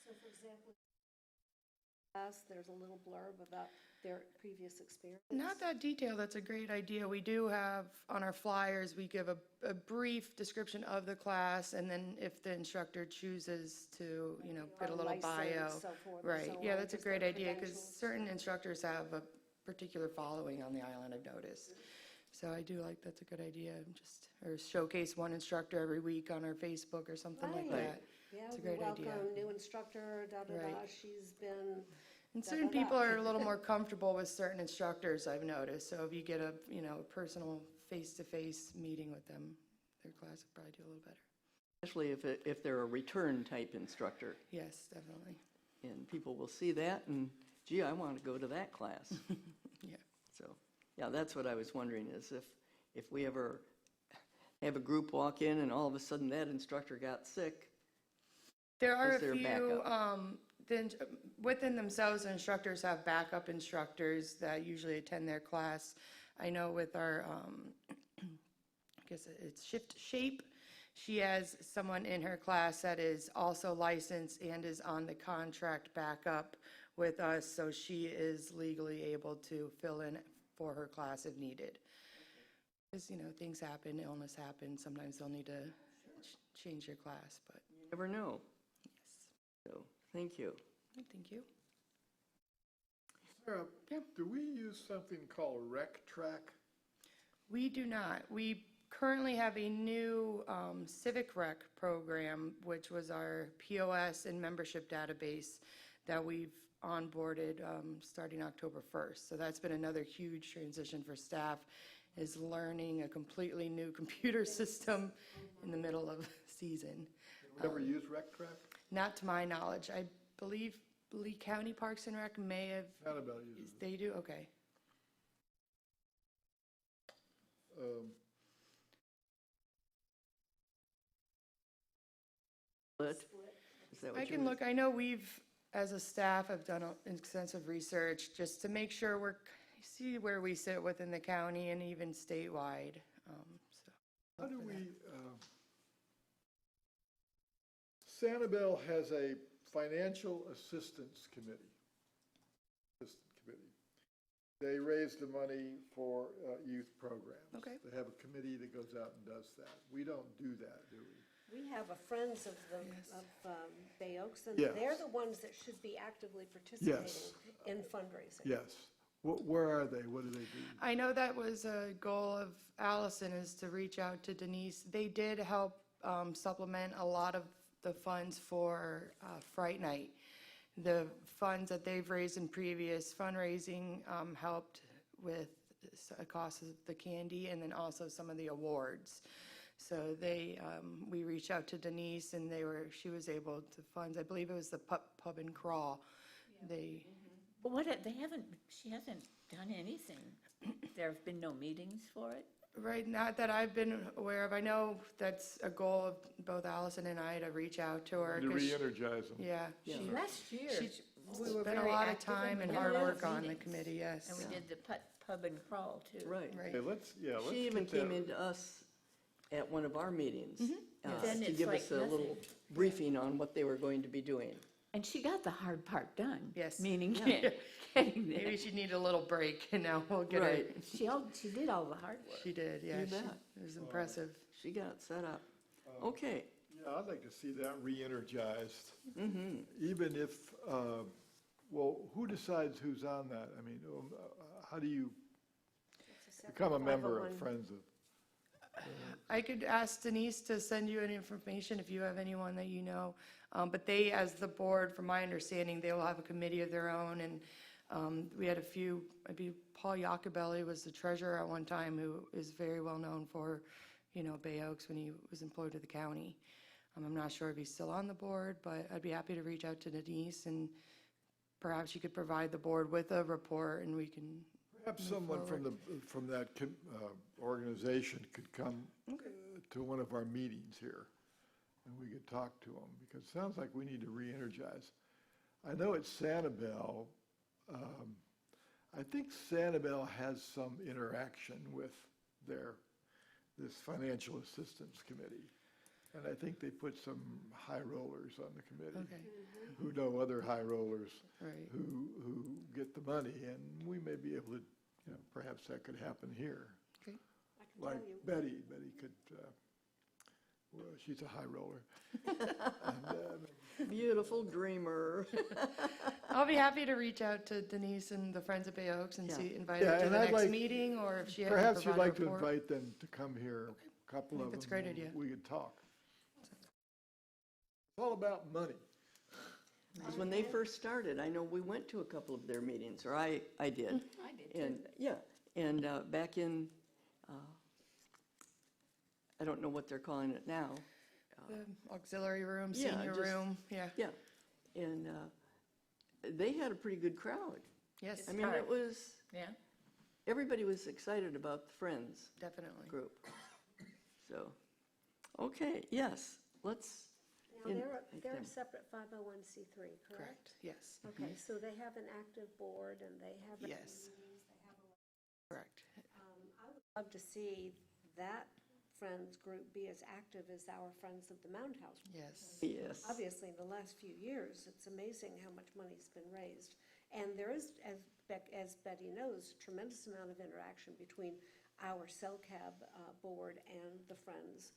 S5: so for example, there's a little blurb about their previous experience?
S4: Not that detailed, that's a great idea. We do have, on our flyers, we give a brief description of the class, and then if the instructor chooses to, put a little bio.
S5: License, so forth and
S4: Right,
S5: so
S4: yeah,
S5: on,
S4: that's a
S5: just
S4: great
S5: their
S4: idea, because
S5: credentials.
S4: certain instructors have a particular following on the island, I've noticed. So I do like, that's a good idea, or showcase one instructor every week on our Facebook or something like
S5: Right.
S4: that.
S5: Yeah,
S4: It's a
S5: we
S4: great idea.
S5: welcome new instructor, da-da-da,
S4: Right.
S5: she's been,
S4: And
S5: Da,
S4: certain
S5: da, da.
S4: people are a little more comfortable with certain instructors, I've noticed. So if you get a, personal face-to-face meeting with them, their class will probably do a little better.
S1: Especially if they're a return type instructor,
S4: Yes, definitely.
S1: and people will see that and, gee, I want to go to that class.
S4: Yeah.
S1: So, yeah, that's what I was wondering, is if we ever have a group walk in and all of a sudden that instructor got sick,
S4: There are
S1: Is there
S4: a
S1: a
S4: few,
S1: backup?
S4: within themselves, instructors have backup instructors that usually attend their class. I know with our, I guess it's Shift Shape, she has someone in her class that is also licensed and is on the contract backup with us, so she is legally able to fill in for her class if needed. Because, things happen, illness happens, sometimes they'll need to change your class, but
S1: you never know.
S4: yes.
S1: So, thank you.
S4: Thank you.
S3: Sarah,
S4: Yeah.
S3: do we use something called Rec Track?
S4: We do not. We currently have a new Civic Rec Program, which was our POS and membership database that we've onboarded starting October 1st. So that's been another huge transition for staff, is learning a completely new computer system in the middle of season.
S3: We ever use RecTrack?
S4: Not to my knowledge. I believe Lee County Parks and Rec may have,
S3: Annabelle uses it.
S4: they do, okay.
S1: Split? Is that what
S4: I
S1: you
S4: can look, I know we've, as a staff, have done extensive research just to make sure see where we sit within the county and even statewide, so.
S3: How do we, Sanibel has a financial assistance committee. They raise the money for youth programs.
S4: Okay.
S3: They have a committee that goes out and does that. We don't do that, do we?
S5: We have a Friends of Bay Oaks, and
S3: Yes.
S5: they're the ones that should be actively participating
S3: Yes.
S5: in fundraising.
S3: Yes. Where are they? What do they do?
S4: I know that was a goal of Allison, is to reach out to Denise. They did help supplement a lot of the funds for Fright Night. The funds that they've raised in previous fundraising helped with a cost of the candy and then also some of the awards. So we reached out to Denise and she was able to fund, I believe it was the Pub and Crawl.
S2: But she hasn't done anything. There have been no meetings for it?
S4: Right, not that I've been aware of. I know that's a goal of both Allison and I to reach out to her.
S3: To
S4: 'cause
S3: re-energize them.
S4: Yeah.
S2: Last year,
S4: She's
S2: we were
S4: spent a
S2: very
S4: lot of
S2: active
S4: time and
S2: we
S4: hard
S2: had a lot
S4: work
S2: of
S4: on the
S2: meetings.
S4: committee, yes.
S2: And we did the pub and crawl, too.
S1: Right.
S4: Right.
S3: Okay, let's
S1: She even
S3: get that-
S1: came into us at one of our meetings
S2: Then
S1: to
S2: it's
S1: give
S2: like
S1: us a little
S2: nothing.
S1: briefing on what they were going to be doing.
S2: And she got the hard part done.
S4: Yes.
S2: Meaning
S1: Yeah.
S2: getting
S4: Maybe
S2: there.
S4: she needed a little break and now we'll get
S1: Right.
S4: it.
S2: She did all the hard work.
S4: She did, yeah.
S1: You
S4: she-
S1: bet.
S4: It was impressive.
S1: She got it set up. Okay.
S3: Yeah, I'd like to see that re-energized. Even if, well, who decides who's on that? I mean, how do you become a member of
S5: 501.
S3: Friends of?
S4: I could ask Denise to send you any information if you have anyone that you know. But they, as the board, from my understanding, they'll have a committee of their own. And we had a few, maybe Paul Iacobelli was the treasurer at one time, who is very well known for, Bay Oaks when he was employed with the county. I'm not sure if he's still on the board, but I'd be happy to reach out to Denise and perhaps you could provide the board with a report and we can.
S3: Perhaps someone from that organization could come to one of our meetings here, and we could talk to them, because it sounds like we need to re-energize. I know at Sanibel, I think Sanibel has some interaction with this financial assistance committee, and I think they put some high rollers on the committee.
S4: Okay.
S3: Who know other high rollers
S4: Right.
S3: who get the money, and we may be able to, perhaps that could happen here.
S4: Okay.
S5: I can
S3: Like
S5: tell you.
S3: Betty could, well, she's a high roller. And,
S1: Beautiful dreamer.
S4: I'll be happy to reach out to Denise and the Friends of Bay Oaks and
S1: Yeah.
S4: invite
S3: Yeah,
S4: her to
S3: and
S4: the
S3: I'd
S4: next
S3: like-
S4: meeting, or if she had to
S3: perhaps you'd
S4: provide a
S3: like to
S4: report.
S3: invite them to come here, a couple
S4: I
S3: of them.
S4: think that's a great idea.
S3: We could talk. It's all about money.
S1: Because when they first started, I know we went to a couple of their meetings, or I did.
S2: I did, too.
S1: And, yeah, and back in, I don't know what they're calling it now.
S4: The auxiliary room,
S1: Yeah,
S4: senior
S1: just-
S4: room, yeah.
S1: Yeah, and they had a pretty good crowd.
S4: Yes,
S1: I mean, it was,
S2: Yeah?
S1: everybody was excited about the Friends
S4: definitely.
S1: group. So, okay, yes, let's.
S5: Now,
S1: invite
S5: they're a
S1: them.
S5: separate 501c3, correct?
S4: Correct, yes,
S5: Okay, so they have an active board and they have.
S4: Yes. Correct.
S5: I would love to see that Friends group be as active as our Friends of the Mound House.
S4: Yes.
S1: Yes.
S5: Obviously, in the last few years, it's amazing how much money's been raised. And there is, as Betty knows, tremendous amount of interaction between our CellCab board and the Friends.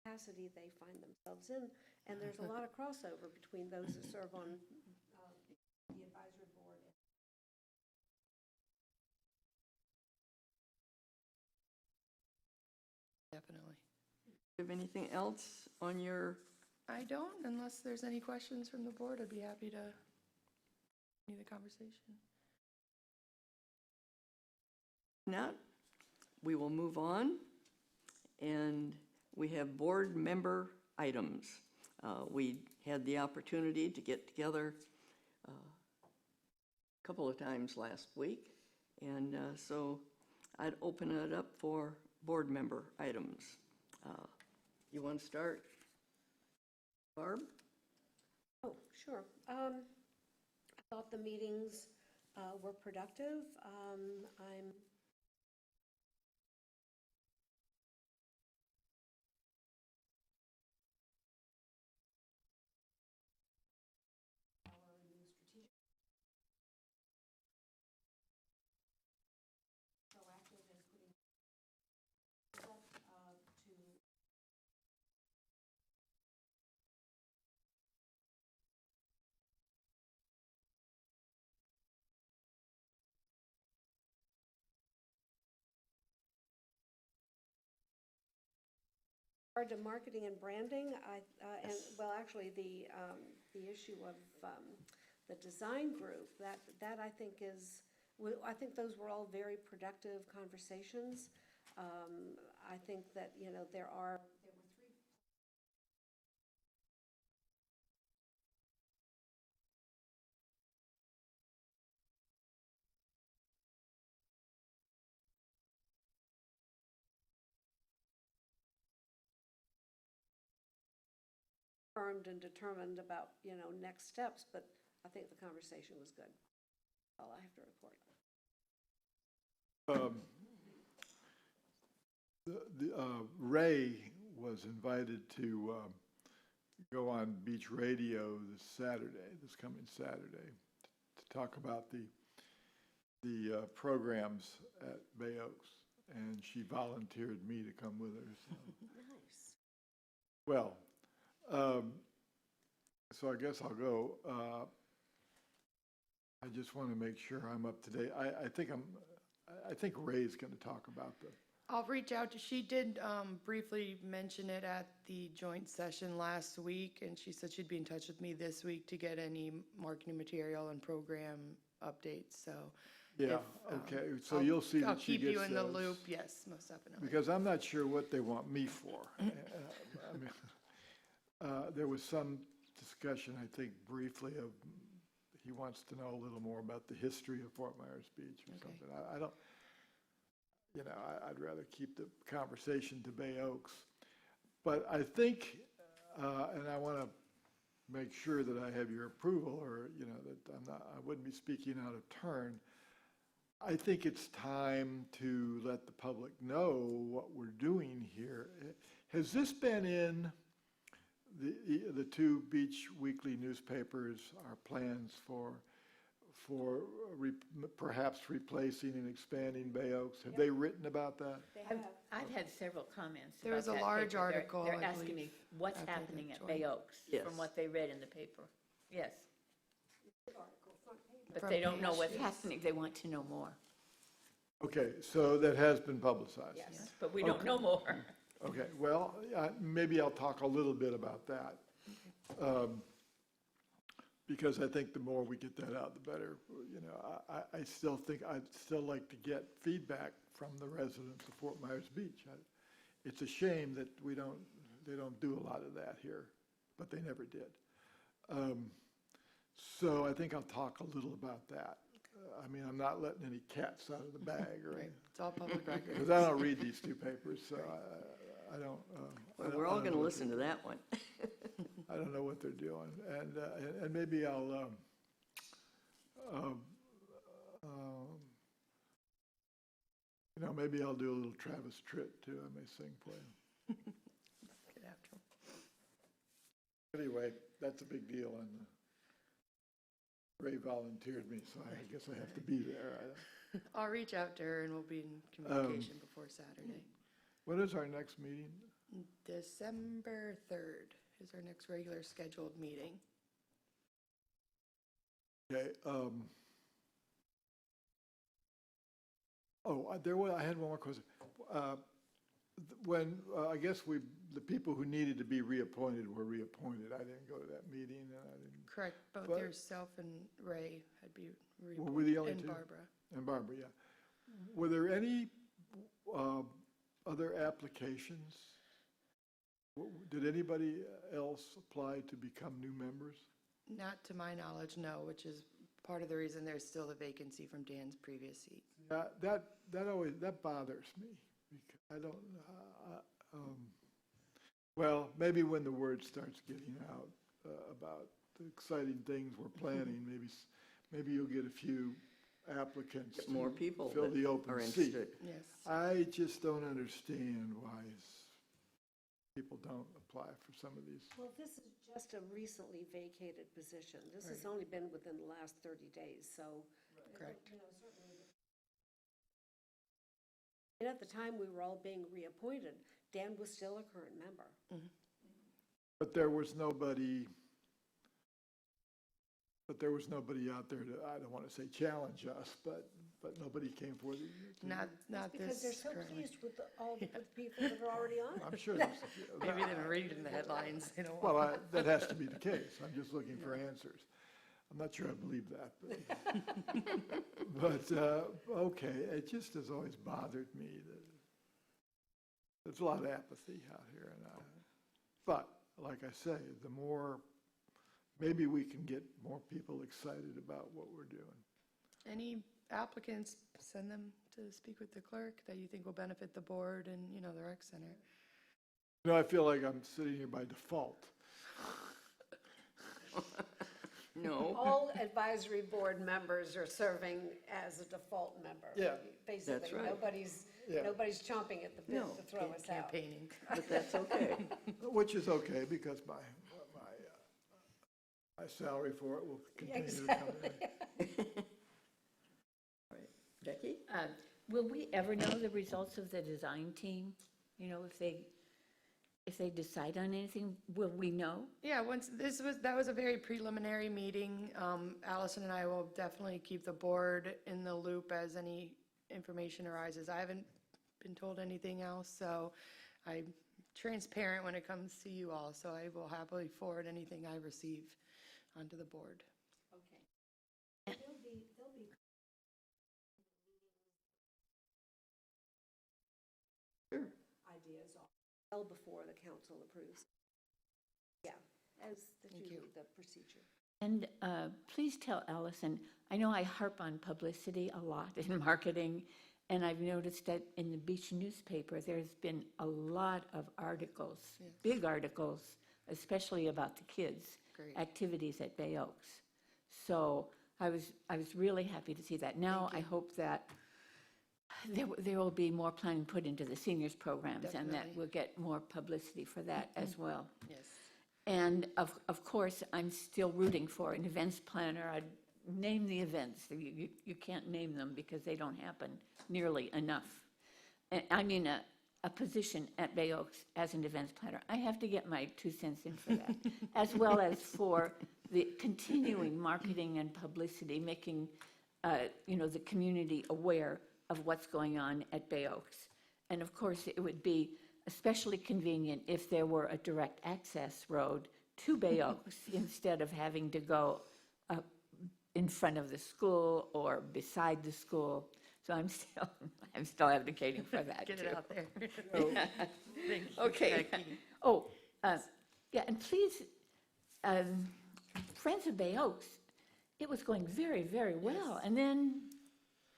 S5: And it capacity they find themselves in. And there's a lot of crossover between those that serve on the advisory board.
S4: Definitely.
S1: Do you have anything else on your,
S4: I don't, unless there's any questions from the board, I'd be happy to continue the conversation.
S1: not? We will move on, and we have board member items. We had the opportunity to get together a couple of times last week, and so I'd open it up for board member items. You want to start, Barb?
S5: Oh, sure. I thought the meetings were productive. I'm proactive in putting up to regard to marketing and branding, well, actually, the issue of the design group, that I think is, I think those were all very productive conversations. I think that, there were three confirmed and determined about, next steps, but I think the conversation was good. All I have to report.
S3: Ray was invited to go on Beach Radio this coming Saturday, to talk about the programs at Bay Oaks, and she volunteered me to come with her. So.
S5: Nice.
S3: Well, so I guess I'll go. I just want to make sure I'm up to date. I think Ray's going to talk about the.
S4: I'll reach out to, she did briefly mention it at the joint session last week, and she said she'd be in touch with me this week to get any marketing material and program updates, so.
S3: Yeah, okay, so you'll see
S4: I'll
S3: that she
S4: keep
S3: gets
S4: you in the
S3: those.
S4: loop, yes, most definitely.
S3: Because I'm not sure what they want me for. There was some discussion, I think briefly, of he wants to know a little more about the history of Fort Myers Beach or something. I don't, I'd rather keep the conversation to Bay Oaks. But I think, and I want to make sure that I have your approval, or, that I wouldn't be speaking out of turn. I think it's time to let the public know what we're doing here. Has this been in the two beach weekly newspapers, our plans for perhaps replacing and expanding Bay Oaks? Have they written about that?
S2: I've had several comments
S4: There was
S2: about
S4: a
S2: that
S4: large
S2: paper.
S4: article,
S2: They're
S4: I
S2: asking
S4: believe,
S2: me what's
S4: after the
S2: happening at
S4: joint.
S2: Bay Oaks
S1: Yes.
S2: from what they read in the paper. Yes, but
S4: Front
S2: they don't know
S4: page,
S2: what's
S4: yes.
S2: happening. They want to know more.
S3: Okay, so that has been publicized?
S2: Yes, but we don't know more.
S3: Okay, well, maybe I'll talk a little bit about that. Because I think the more we get that out, the better. I still think I'd still like to get feedback from the residents of Fort Myers Beach. It's a shame that they don't do a lot of that here, but they never did. So I think I'll talk a little about that. I'm not letting any cats out of the bag, or
S4: Right, it's all public record.
S3: because I don't read these two papers, so I don't.
S1: Well, we're all going to listen to that one.
S3: I don't know what they're doing, and maybe I'll maybe I'll do a little Travis Tritt too. I may sing for him.
S4: Get after 'em.
S3: Anyway, that's a big deal, and Ray volunteered me, so I guess I have to be there.
S4: I'll reach out to her and we'll be in communication before Saturday.
S3: When is our next meeting?
S4: December 3rd is our next regular scheduled meeting.
S3: Okay, I had one more question. When, I guess the people who needed to be reappointed were reappointed. I didn't go to that meeting, and I didn't.
S4: Correct, both
S3: But-
S4: yourself and Ray had be
S3: Were we the only
S4: and
S3: two?
S4: Barbara.
S3: And Barbara, yeah. Were there any other applications? Did anybody else apply to become new members?
S4: Not to my knowledge, no, which is part of the reason there's still a vacancy from Dan's previous seat.
S3: That bothers me, because I don't, well, maybe when the word starts getting out about the exciting things we're planning, maybe you'll get a few applicants
S1: Get more
S3: to
S1: people
S3: fill
S1: that
S3: the
S1: are
S3: open seat.
S1: interested.
S4: Yes.
S3: I just don't understand why people don't apply for some of these.
S5: Well, this is just a recently vacated position. This has only been within the last 30 days, so.
S4: Correct.
S5: You know, certainly. And at the time we were all being reappointed, Dan was still a current member.
S3: But there was nobody out there to, I don't want to say challenge us, but nobody came forward.
S4: Not
S5: Because they're
S4: this
S5: so
S4: currently.
S5: pleased with all the people that are already on it.
S3: I'm sure there's.
S4: Maybe they didn't read it in the headlines, you know.
S3: Well, that has to be the case. I'm just looking for answers. I'm not sure I believe that, but okay, it just has always bothered me that there's a lot of apathy out here, but like I say, the more, maybe we can get more people excited about what we're doing.
S4: Any applicants, send them to speak with the clerk that you think will benefit the board and, you know, the rec center.
S3: You know, I feel like I'm sitting here by default.
S1: No,
S5: All advisory board members are serving as a default member.
S3: Yeah.
S5: Basically,
S1: right.
S3: Yeah.
S5: nobody's chomping at the bit
S1: No.
S5: to throw us out.
S4: Campaigning.
S1: but that's okay.
S3: Which is okay, because my salary for it will continue to come in.
S1: Becky?
S2: Will we ever know the results of the design team? You know, if they decide on anything, will we know?
S4: Yeah, that was a very preliminary meeting. Allison and I will definitely keep the board in the loop as any information arises. I haven't been told anything else, so I'm transparent when it comes to you all, so I will happily forward anything I receive onto the board.
S5: Okay. There'll be
S1: Sure.
S5: ideas well before the council approves. Yeah, as
S4: Thank
S5: usually
S4: you.
S5: the procedure.
S2: And please tell Allison, I know I harp on publicity a lot in marketing, and I've noticed that in the Beach newspaper, there's been a lot of articles, big articles, especially about the kids'
S4: Great.
S2: activities at Bay Oaks. So I was really happy to see that. Now I hope that there will be more planning put into the seniors programs, and that
S4: Definitely.
S2: we'll get more publicity for that as well.
S4: Yes.
S2: And of course, I'm still rooting for an events planner. I'd name the events. You can't name them because they don't happen nearly enough. And I mean, a position at Bay Oaks as an events planner. I have to get my 2 cents in for that, as well as for the continuing marketing and publicity, making the community aware of what's going on at Bay Oaks. And of course, it would be especially convenient if there were a direct access road to Bay Oaks instead of having to go in front of the school or beside the school. So I'm still advocating for that
S4: Get
S2: too.
S4: it out there. Thank you,
S2: Okay.
S4: Becky.
S2: Oh, yeah, and please, Friends of Bay Oaks, it was going very, very well, and then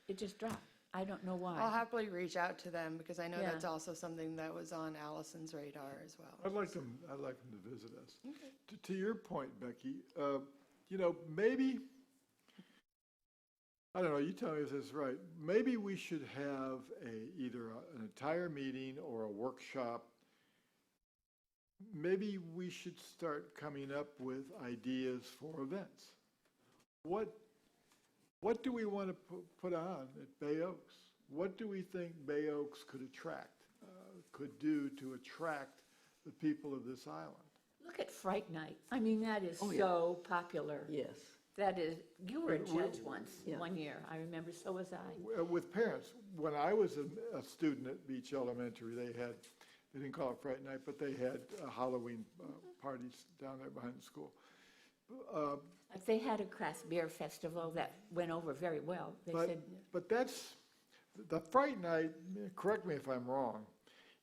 S2: it just dropped. I don't know why.
S4: I'll happily reach out to them because I know
S2: Yeah.
S4: that's also something that was on Allison's radar as well.
S3: I'd like them to visit us. To your point, Becky, maybe, I don't know, you tell me if this is right. Maybe we should have either an entire meeting or a workshop. Maybe we should start coming up with ideas for events. What do we want to put on at Bay Oaks? What do we think Bay Oaks could attract could do to attract the people of this island.
S2: Look at Fright Night. I mean, that is
S1: Oh, yeah.
S2: so popular.
S1: Yes.
S2: That is, you were a judge once,
S1: Yeah.
S2: one year, I remember, so was I.
S3: With parents, when I was a student at Beach Elementary, they didn't call it Fright Night, but they had Halloween parties down there behind the school.
S2: Like they had a craft beer festival that went over very well. They
S3: But,
S2: said,
S3: but that's, the Fright Night, correct me if I'm wrong,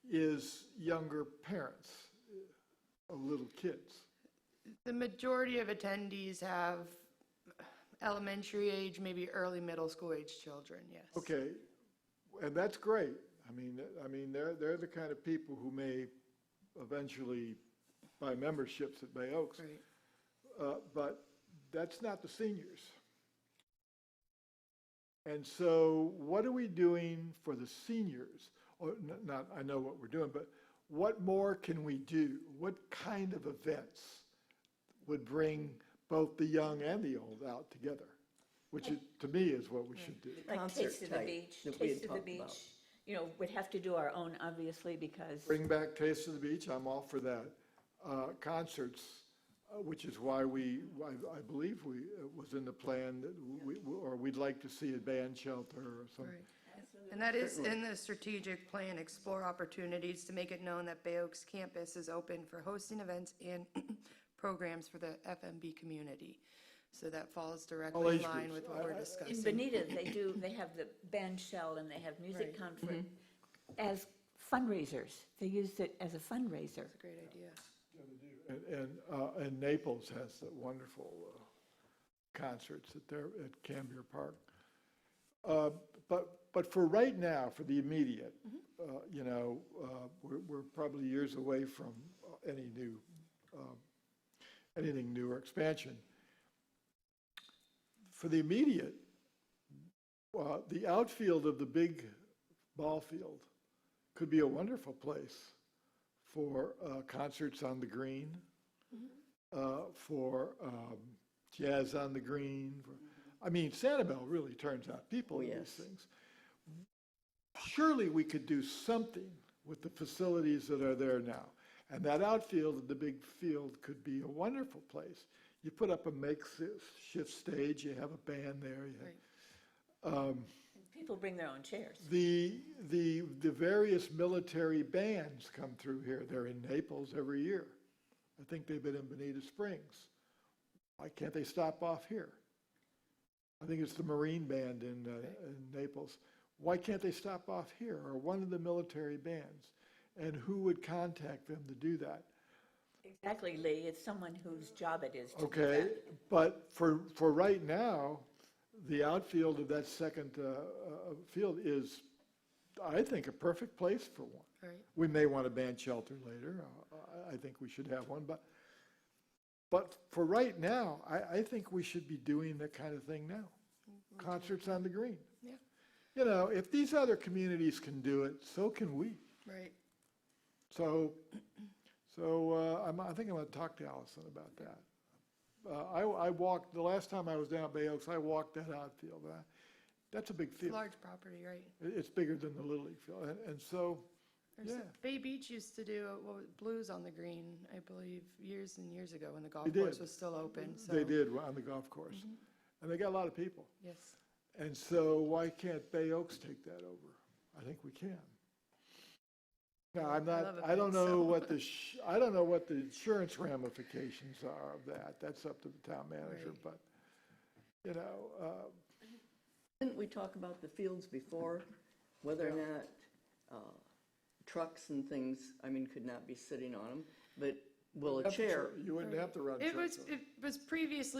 S3: is younger parents of little kids.
S4: The majority of attendees have elementary age, maybe early middle school age children, yes.
S3: Okay, and that's great. I mean, they're the kind of people who may eventually buy memberships at Bay Oaks.
S4: Right.
S3: But that's not the seniors. And so what are we doing for the seniors? Or not, I know what we're doing, but what more can we do? What kind of events would bring both the young and the old out together? Which to me is what we should do.
S2: like
S1: concert
S2: Taste of the
S1: type
S2: Beach,
S1: that we had
S2: Taste of the
S1: talked
S2: Beach.
S1: about.
S2: You know, we'd have to do our own, obviously, because
S3: Bring back Taste of the Beach, I'm all for that. Concerts, which is why I believe it was in the plan that we'd like to see a band shelter or something.
S4: Right. And that is in the strategic plan, explore opportunities to make it known that Bay Oaks campus is open for hosting events and programs for the FMB community. So that falls
S3: All
S4: directly in
S3: age
S4: line
S3: groups.
S4: with what we're
S2: in
S4: discussing.
S2: Bonita, they have the band shell and they have music
S4: Right.
S2: conference as fundraisers. They used it as a fundraiser.
S4: That's a great idea.
S3: And Naples has the wonderful concerts at Cambier Park. But for right now, for the immediate, we're probably years away from anything new or expansion. For the immediate, the outfield of the big ball field could be a wonderful place for concerts on the green, for jazz on the green. Sanibel really turns out people
S1: Oh,
S3: in
S1: yes.
S3: these things. Surely we could do something with the facilities that are there now. And that outfield of the big field could be a wonderful place. You put up a makeshift stage, you have a band there.
S2: People bring their own chairs.
S3: The various military bands come through here. They're in Naples every year. I think they've been in Bonita Springs. Why can't they stop off here? I think it's the Marine Band in Naples. Why can't they stop off here, or one of the military bands? And who would contact them to do that?
S2: Exactly, Lee. It's someone whose job it is to do
S3: Okay,
S2: that.
S3: but for right now, the outfield of that second field is, I think, a perfect place for one.
S4: Right.
S3: We may want a band shelter later. I think we should have one, but for right now, I think we should be doing that kind of thing now. Concerts on the green.
S4: Yeah.
S3: If these other communities can do it, so can we.
S4: Right.
S3: So I think I'm going to talk to Allison about that. I walked, the last time I was down at Bay Oaks, I walked that outfield. That's a big
S4: It's a
S3: field.
S4: large property, right?
S3: It's bigger than the Little League field. And so,
S4: There's Bay Beach used to do blues on the green, I believe, years and years ago when the golf
S3: They
S4: course
S3: did.
S4: was still open. So,
S3: they did on the golf course. And they got a lot of people.
S4: yes.
S3: And so why can't Bay Oaks take that over? I think we can. Now,
S4: love
S3: I don't
S4: events,
S3: know
S4: so.
S3: I don't know what the insurance ramifications are of that. That's up to the town manager,
S4: Right.
S3: but,
S1: Didn't we talk about the fields before, whether or not trucks and things, could not be sitting on them, but will a chair?
S3: You wouldn't have to run
S4: It
S3: trucks.
S4: was previous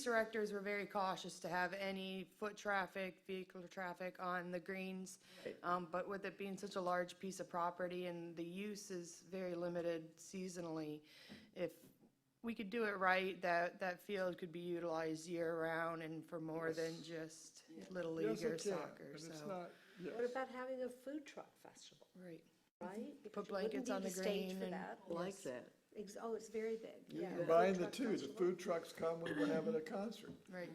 S4: directors were very cautious to have any foot traffic, vehicular traffic on the greens.
S1: Right.
S4: But with it being such a large piece of property and the use is very limited seasonally, if we could do it right, that field could be utilized year-round and for more than just Little League
S3: Yes,
S4: or
S3: it can,
S4: soccer,
S3: but it's
S4: so.
S3: not, yes.
S5: What about having a food truck festival,
S4: Right.
S5: right? Because
S4: Put
S5: you wouldn't
S4: blankets on
S5: need
S4: the
S5: a stage
S4: green
S5: for
S4: and-
S5: that.
S1: I like that.
S5: Oh, it's very big,
S3: You
S5: yeah.
S3: combine
S5: Food
S3: the
S5: truck
S3: two, the
S5: festival.
S3: food trucks come, we're having a concert.
S4: Right.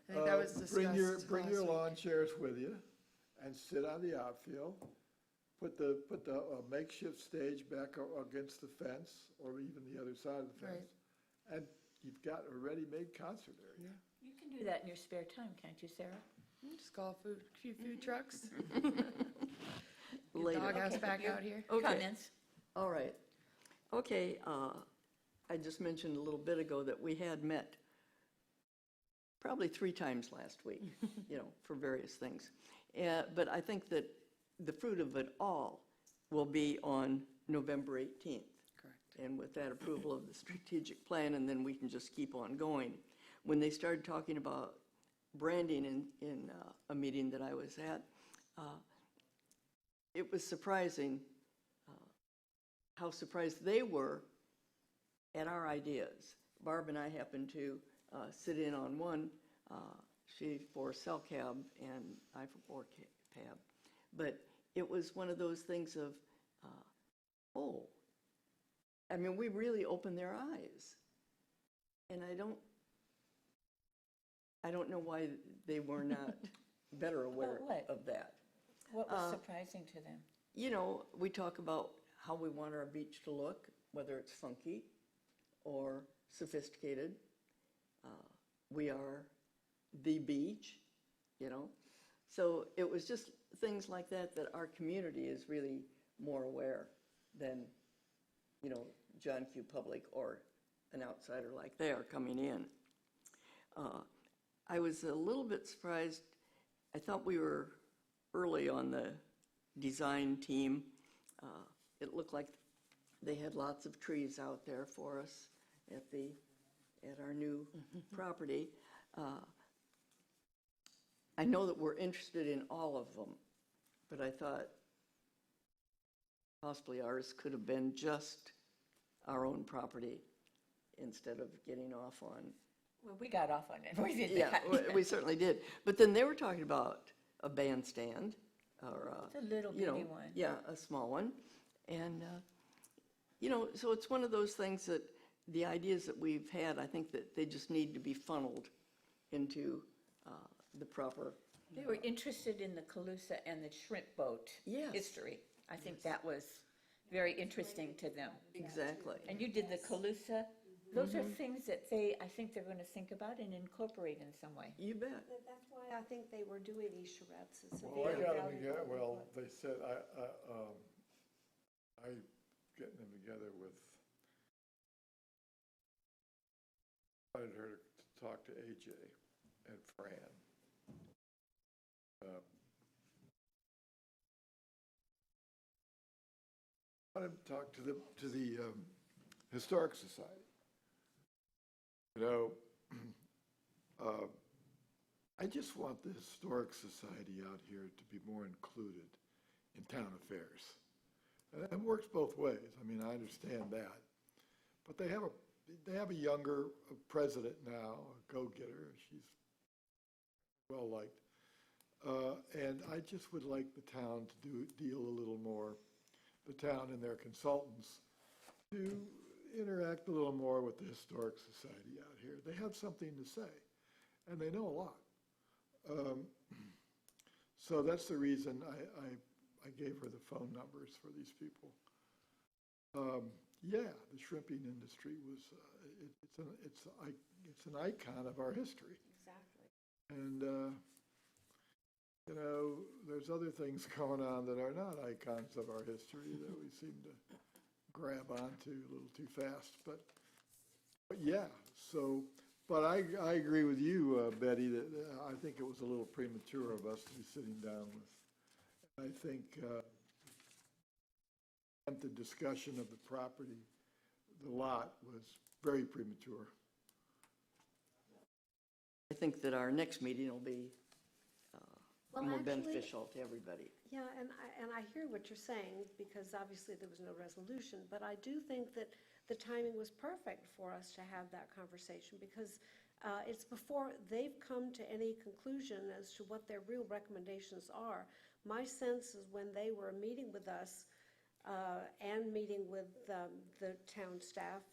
S4: I think that was discussed
S3: Bring your
S4: last
S3: lawn
S4: week.
S3: chairs with you and sit on the outfield put the makeshift stage back against the fence, or even the other side of the
S4: Right.
S3: fence. And you've got a ready-made concert area.
S2: You can do that in your spare time, can't you, Sarah?
S4: Just call a few food trucks.
S1: Later.
S4: Doghouse
S2: Okay,
S4: back
S2: your
S4: out here.
S1: Okay.
S2: Comments?
S1: All right. Okay, I just mentioned a little bit ago that we had met probably 3 times last week, for various things. But I think that the fruit of it all will be on November 18th.
S4: Correct.
S1: And with that approval of the strategic plan, and then we can just keep on going. When they started talking about branding in a meeting that I was at, it was surprising how surprised they were at our ideas. Barb and I happened to sit in on one, she for CellCab and I for BORCAB. But it was one of those things of, I mean, we really opened their eyes. And I don't know why they were not better aware
S2: About what?
S1: of that.
S2: What was surprising to them?
S1: We talk about how we want our beach to look, whether it's funky or sophisticated. We are the beach, So it was just things like that our community is really more aware than, John Q. Public or an outsider like they are coming in. I was a little bit surprised. I thought we were early on the design team. It looked like they had lots of trees out there for us at our new property. I know that we're interested in all of them, but I thought possibly ours could have been just our own property instead of getting off on.
S2: Well, we got off on it. We did
S1: Yeah,
S2: that.
S1: we certainly did. But then they were talking about a bandstand or
S2: It's a little bitty one.
S1: Yeah, a small one. And, so it's one of those things that the ideas that we've had, I think that they just need to be funneled into the proper.
S2: They were interested in the Calusa and the shrimp boat
S1: Yes.
S2: history. I think that was very interesting to them.
S1: Exactly.
S2: And you did the Calusa. Those are things that I think they're going to think about and incorporate in some way.
S1: You bet.
S5: That's why I think they were doing these charrettes. It's a
S3: Well, I
S5: very
S3: got them
S5: valuable
S3: together, well,
S5: input.
S3: they said, I getting them together with, wanted her to talk to AJ and Fran. I wanted to talk to the Historic Society. I just want the Historic Society out here to be more included in town affairs. And it works both ways. I mean, I understand that. But they have a younger president now, a go-getter. She's well-liked. And I just would like the town to deal a little more, the town and their consultants, to interact a little more with the Historic Society out here. They have something to say, and they know a lot. So that's the reason I gave her the phone numbers for these people. Yeah, the shrimping industry was, it's an icon of our history.
S5: Exactly.
S3: And, there's other things going on that are not icons of our history that we seem to grab onto a little too fast. But yeah, so, but I agree with you, Betty, that I think it was a little premature of us to be sitting down with. I think the discussion of the property, the lot, was very premature.
S1: I think that our next meeting will be
S5: Well,
S1: more
S5: actually-
S1: beneficial to everybody.
S5: Yeah, and I hear what you're saying, because obviously there was no resolution, but I do think that the timing was perfect for us to have that conversation, because it's before they've come to any conclusion as to what their real recommendations are. My sense is when they were meeting with us and meeting with the town staff,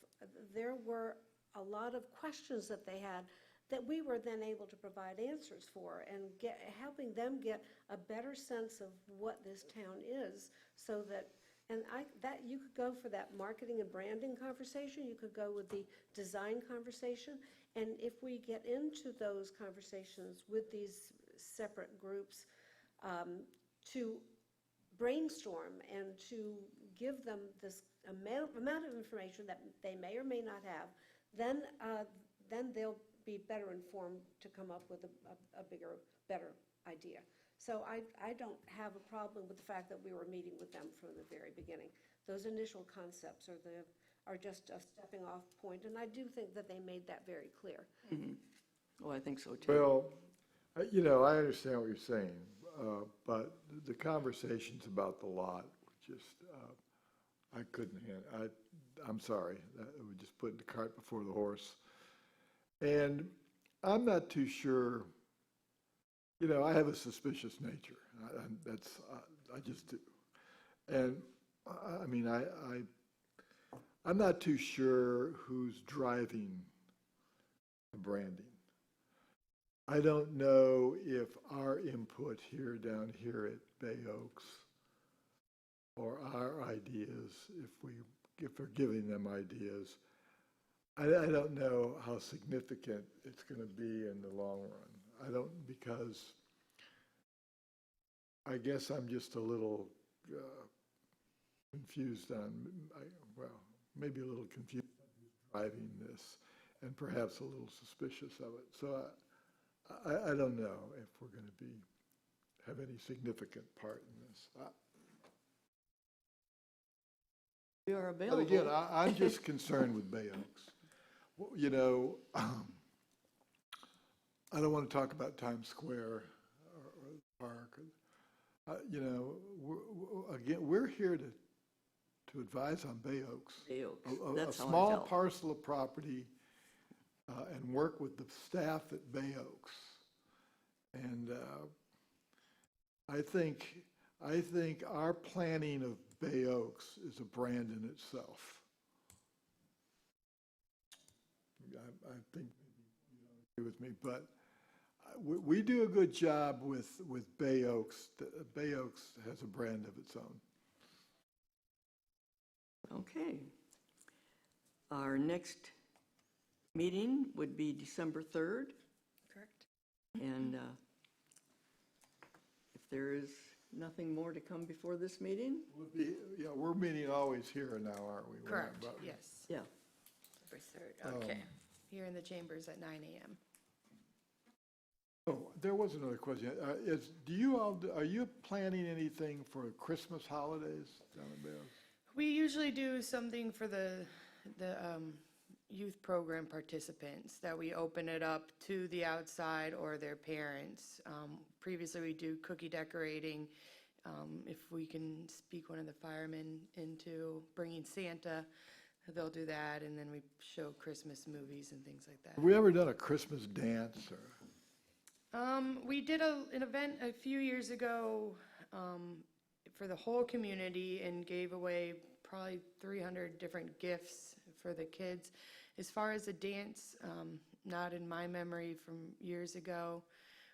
S5: there were a lot of questions that they had that we were then able to provide answers for and helping them get a better sense of what this town is, so that, that you could go for that marketing and branding conversation, you could go with the design conversation, and if we get into those conversations with these separate groups, to brainstorm and to give them this amount of information that they may or may not have, then they'll be better informed to come up with a bigger, better idea. So I don't have a problem with the fact that we were meeting with them from the very beginning. Those initial concepts are just a stepping off point, and I do think that they made that very clear.
S1: Oh, I think so too.
S3: Well, I understand what you're saying, but the conversations about the lot were just, I couldn't handle. I'm sorry, that would just put the cart before the horse. And I'm not too sure, I have a suspicious nature. I just do. And I mean, I'm not too sure who's driving the branding. I don't know if our input down here at Bay Oaks, or our ideas, if we're giving them ideas, I don't know how significant it's going to be in the long run. Because I guess I'm just a little confused maybe a little confused on who's driving this, and perhaps a little suspicious of it. So I don't know if we're going to have any significant part in this.
S1: We are available.
S3: But again, I'm just concerned with Bay Oaks. I don't want to talk about Times Square or the park. We're here to advise on Bay Oaks.
S1: Bay Oaks.
S3: A
S1: That's how I
S3: small
S1: felt.
S3: parcel of property, and work with the staff at Bay Oaks. And I think our planning of Bay Oaks is a brand in itself. I think you don't agree with me, but we do a good job with Bay Oaks. Bay Oaks has a brand of its own.
S1: Okay. Our next meeting would be December 3rd.
S4: Correct.
S1: And if there is nothing more to come before this meeting,
S3: We're meeting always here now, aren't we? We're not
S4: Correct,
S3: about-
S4: yes.
S1: yeah.
S4: December 3rd, okay. Here in the chambers at 9 a.m.
S3: Oh, there was another question. Are you planning anything for Christmas holidays down in Bay Oaks?
S4: We usually do something for the youth program participants, that we open it up to the outside or their parents. Previously, we do cookie decorating. If we can speak one of the firemen into bringing Santa, they'll do that, and then we show Christmas movies and things like that.
S3: Have we ever done a Christmas dance or?
S4: We did an event a few years ago for the whole community and gave away probably 300 different gifts for the kids. As far as the dance, not in my memory from years ago.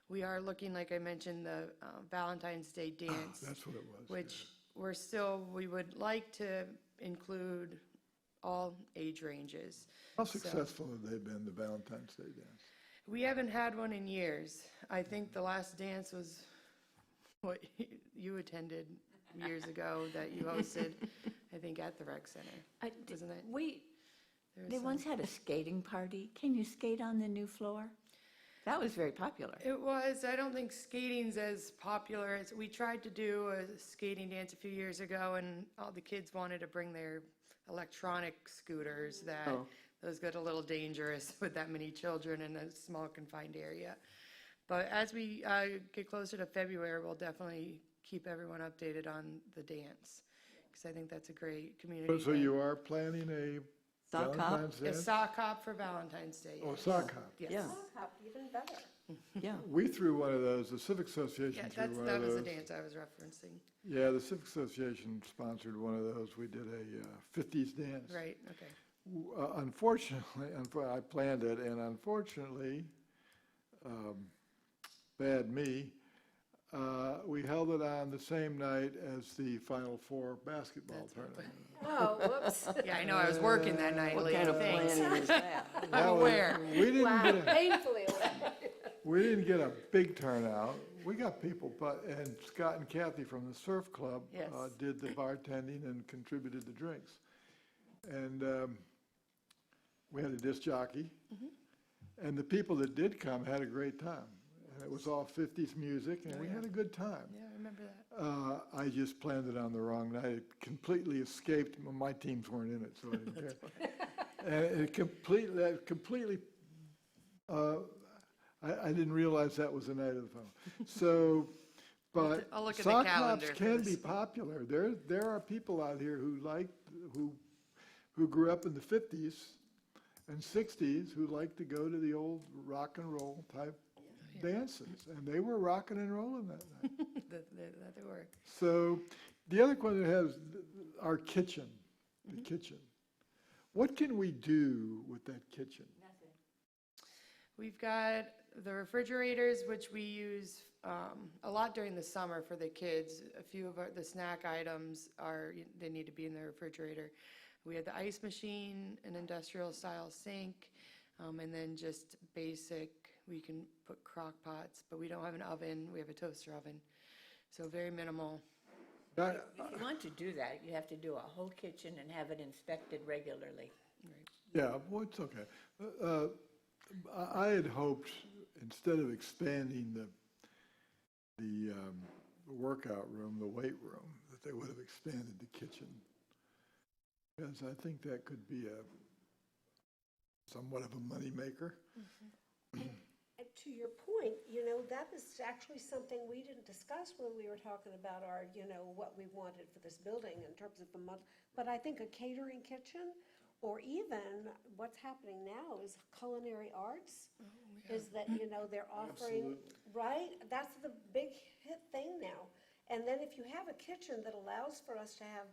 S4: We are looking, like I mentioned, the Valentine's Day dance.
S3: That's what it was.
S4: Which we would like to include all age ranges.
S3: How successful have they been, the Valentine's Day dance?
S4: We haven't had one in years. I think the last dance was what you attended years ago that you hosted, I think, at the rec center, wasn't it?
S2: They once had a skating party. Can you skate on the new floor? That was very popular.
S4: It was. I don't think skating's as popular as, we tried to do a skating dance a few years ago, and all the kids wanted to bring their electronic scooters. Those got a little dangerous with that many children in a small confined area. But as we get closer to February, we'll definitely keep everyone updated on the dance, because I think that's a great community
S3: So
S4: thing.
S3: you are planning a
S1: Sock hop?
S3: Valentine's
S4: A
S3: dance?
S4: sock hop for Valentine's Day.
S3: Oh,
S4: yes.
S3: sock hop.
S4: Yes.
S1: Yeah.
S5: Even better.
S1: Yeah.
S3: We threw one of those, the Civic Association
S4: Yeah,
S3: threw one
S4: that
S3: of
S4: was
S3: those.
S4: the dance I was referencing.
S3: Yeah, the Civic Association sponsored one of those. We did a 50s dance.
S4: Right, okay.
S3: Unfortunately, I planned it, and unfortunately, bad me, we held it on the same night as the Final Four basketball tournament.
S5: Oh, whoops.
S4: Yeah, I know, I was working that night,
S1: What
S4: Lee,
S1: kind of
S4: thanks.
S1: planning is that?
S4: I'm aware.
S3: We didn't
S5: Wow,
S3: get a,
S5: painfully aware.
S3: we didn't get a big turnout. We got people, and Scott and Kathy from the surf club
S4: Yes.
S3: did the bartending and contributed the drinks. And we had a disc jockey, and the people that did come had a great time. And it was all 50s music, and we had a good time.
S4: Yeah, I remember that.
S3: I just planned it on the wrong night. It completely escaped. My teams weren't in it, so I didn't care. And it completely, I didn't realize that was the night of the final. So, but
S4: I'll look at the
S3: sock
S4: calendar
S3: hops
S4: for
S3: can
S4: this.
S3: be popular. There are people out here who grew up in the 50s and 60s who like to go to the old rock and roll type dances, and they were rocking and rolling that night.
S4: That they were.
S3: So the other question has our kitchen, the kitchen. What can we do with that kitchen?
S4: We've got the refrigerators, which we use a lot during the summer for the kids. A few of the snack items they need to be in the refrigerator. We have the ice machine, an industrial style sink, and then just basic, we can put crock pots, but we don't have an oven. We have a toaster oven. So very minimal.
S2: If you want to do that, you have to do a whole kitchen and have it inspected regularly.
S3: Yeah, well, it's okay. I had hoped, instead of expanding the workout room, the weight room, that they would have expanded the kitchen. Because I think that could be somewhat of a moneymaker.
S5: And to your point, that is actually something we didn't discuss when we were talking about our, what we wanted for this building in terms of the month. But I think a catering kitchen, or even what's happening now is culinary arts, is that, they're offering, right? That's the big hit thing now. And then if you have a kitchen that allows for us to have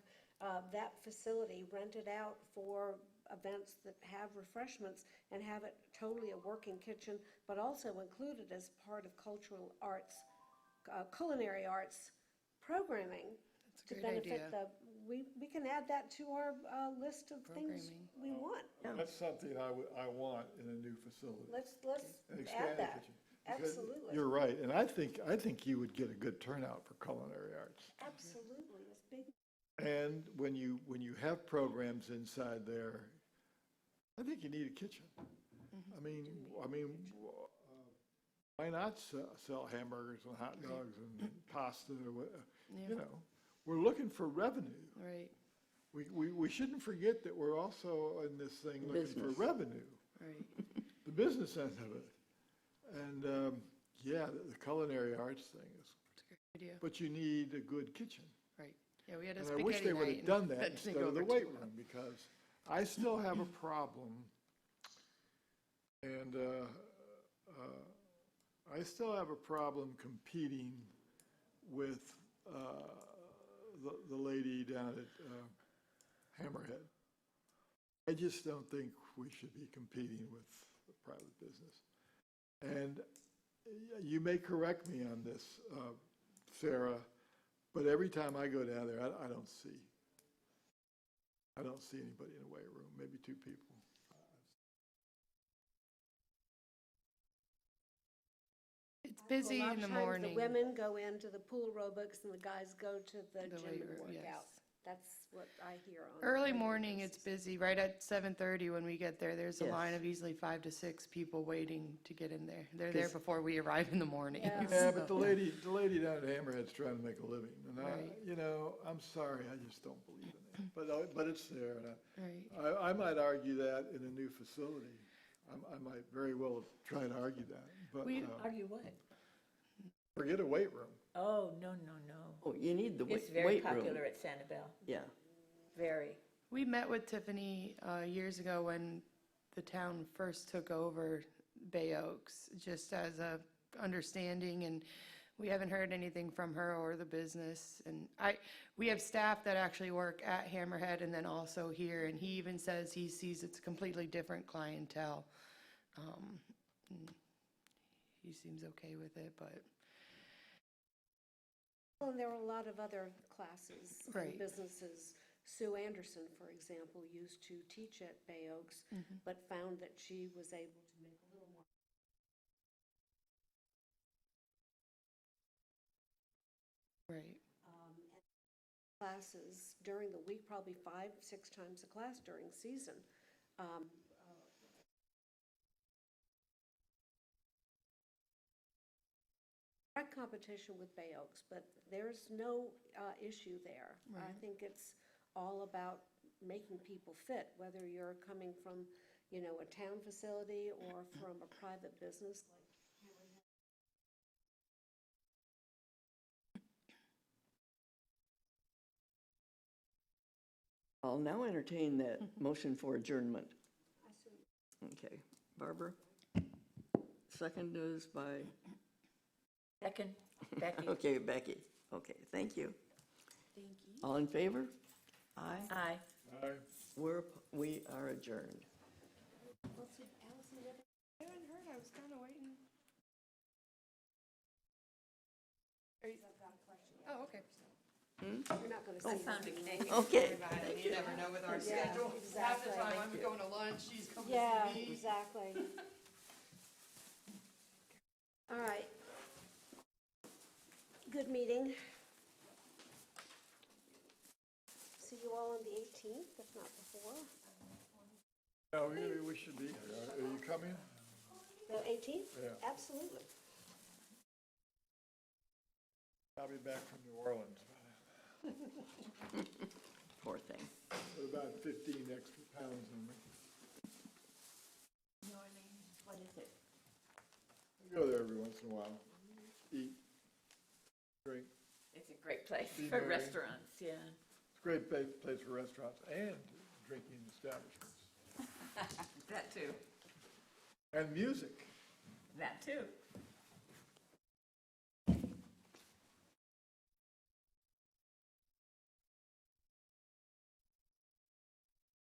S5: that facility rented out for events that have refreshments and have it totally a working kitchen, but also included as part of cultural arts, culinary arts programming
S4: That's a
S5: to
S4: great
S5: benefit
S4: idea.
S5: we can add that to our list of things
S4: Programming.
S5: we want.
S3: That's something I want in a new facility.
S5: Let's
S3: An
S5: add
S3: expanded
S5: that.
S3: kitchen. Because
S5: Absolutely.
S3: You're right, and I think you would get a good turnout for culinary arts.
S5: Absolutely. It's big.
S3: And when you have programs inside there, I think you need a kitchen. I mean, why not sell hamburgers and hot dogs and pasta or what,
S4: Yeah.
S3: We're looking for revenue.
S4: Right,
S3: We shouldn't forget that we're also in this thing looking
S1: Business.
S3: for revenue,
S4: right.
S3: the business end of it. And, the culinary arts thing is,
S4: That's a great idea.
S3: but you need a good kitchen.
S4: Right. Yeah, we had a
S3: And I
S4: spaghetti
S3: wish they would
S4: night
S3: have done that
S4: didn't
S3: instead
S4: go
S3: of the
S4: over
S3: weight
S4: too well.
S3: room, because I still have a problem, and I still have a problem competing with the lady down at Hammerhead. I just don't think we should be competing with the private business. And you may correct me on this, Sarah, but every time I go down there, I don't see anybody in a weight room, maybe two people.
S4: It's busy
S5: A lot
S4: in
S5: of
S4: the
S5: times
S4: morning.
S5: the women go into the pool aerobics and the guys go to the
S4: The
S5: gym
S4: weight
S5: and
S4: room,
S5: work
S4: yes.
S5: out. That's what I hear on.
S4: Early
S5: a regular
S4: morning,
S5: basis.
S4: it's busy. Right at 7:30 when we get there, there's a
S1: Yes.
S4: line of easily 5 to 6 people waiting to get in there. They're there
S1: Yes.
S4: before we arrive in the morning.
S5: Yeah.
S3: Yeah, but the lady down at Hammerhead's trying to make a living, and
S4: Right.
S3: I'm sorry, I just don't believe in it. But it's there, and
S4: Right.
S3: I might argue that in a new facility. I might very well try to argue that, but
S2: Argue what?
S3: forget a weight room.
S2: Oh, no.
S1: Oh, you need the
S2: It's
S1: weight
S2: very
S1: room.
S2: popular at Sanibel,
S1: Yeah.
S2: very.
S4: We met with Tiffany years ago when the town first took over Bay Oaks, just as a understanding, and we haven't heard anything from her or the business. And we have staff that actually work at Hammerhead and then also here, and he even says he sees it's a completely different clientele. he seems okay with it, but,
S5: Well, and there were a lot of other classes and
S4: Right.
S5: businesses. Sue Anderson, for example, used to teach at Bay Oaks, but found that she was able to make a little more.
S4: right.
S5: Classes during the week, probably 5, 6 times a class during season. Track competition with Bay Oaks, but there's no issue there. I think it's all about making people fit, whether you're coming from, a town facility or from a private business like.
S1: I'll now entertain that motion for adjournment. Okay, Barbara? Second is by,
S2: Second, Becky.
S1: okay, Becky. Okay, thank you.
S5: Thank you.
S1: All in favor? Aye.
S2: Aye.
S1: We are adjourned.
S5: Well, see, Allison never.
S4: I haven't heard, I was kind of waiting. Are you, oh, okay.
S5: You're not going to
S2: I
S5: see.
S2: found a cake.
S1: Okay.
S4: You never know with our
S5: Yeah,
S4: schedule. Half the
S5: exactly.
S4: time I'm going to lunch, she's coming
S5: Yeah,
S4: to see me.
S5: exactly. All right. Good meeting. See you all on the 18th, if not before.
S3: No, we should be here. Are you coming?
S5: The 18th?
S3: Yeah.
S5: Absolutely.
S3: I'll be back from New Orleans.
S1: Poor thing.
S3: With about 15 extra pounds on me.
S2: What is it?
S3: I go there every once in a while. Eat, drink.
S2: It's a great place
S3: Be
S2: for
S3: merry.
S2: restaurants, yeah.
S3: It's a great place for restaurants and drinking establishments.
S2: That too.
S3: And music.
S2: That too.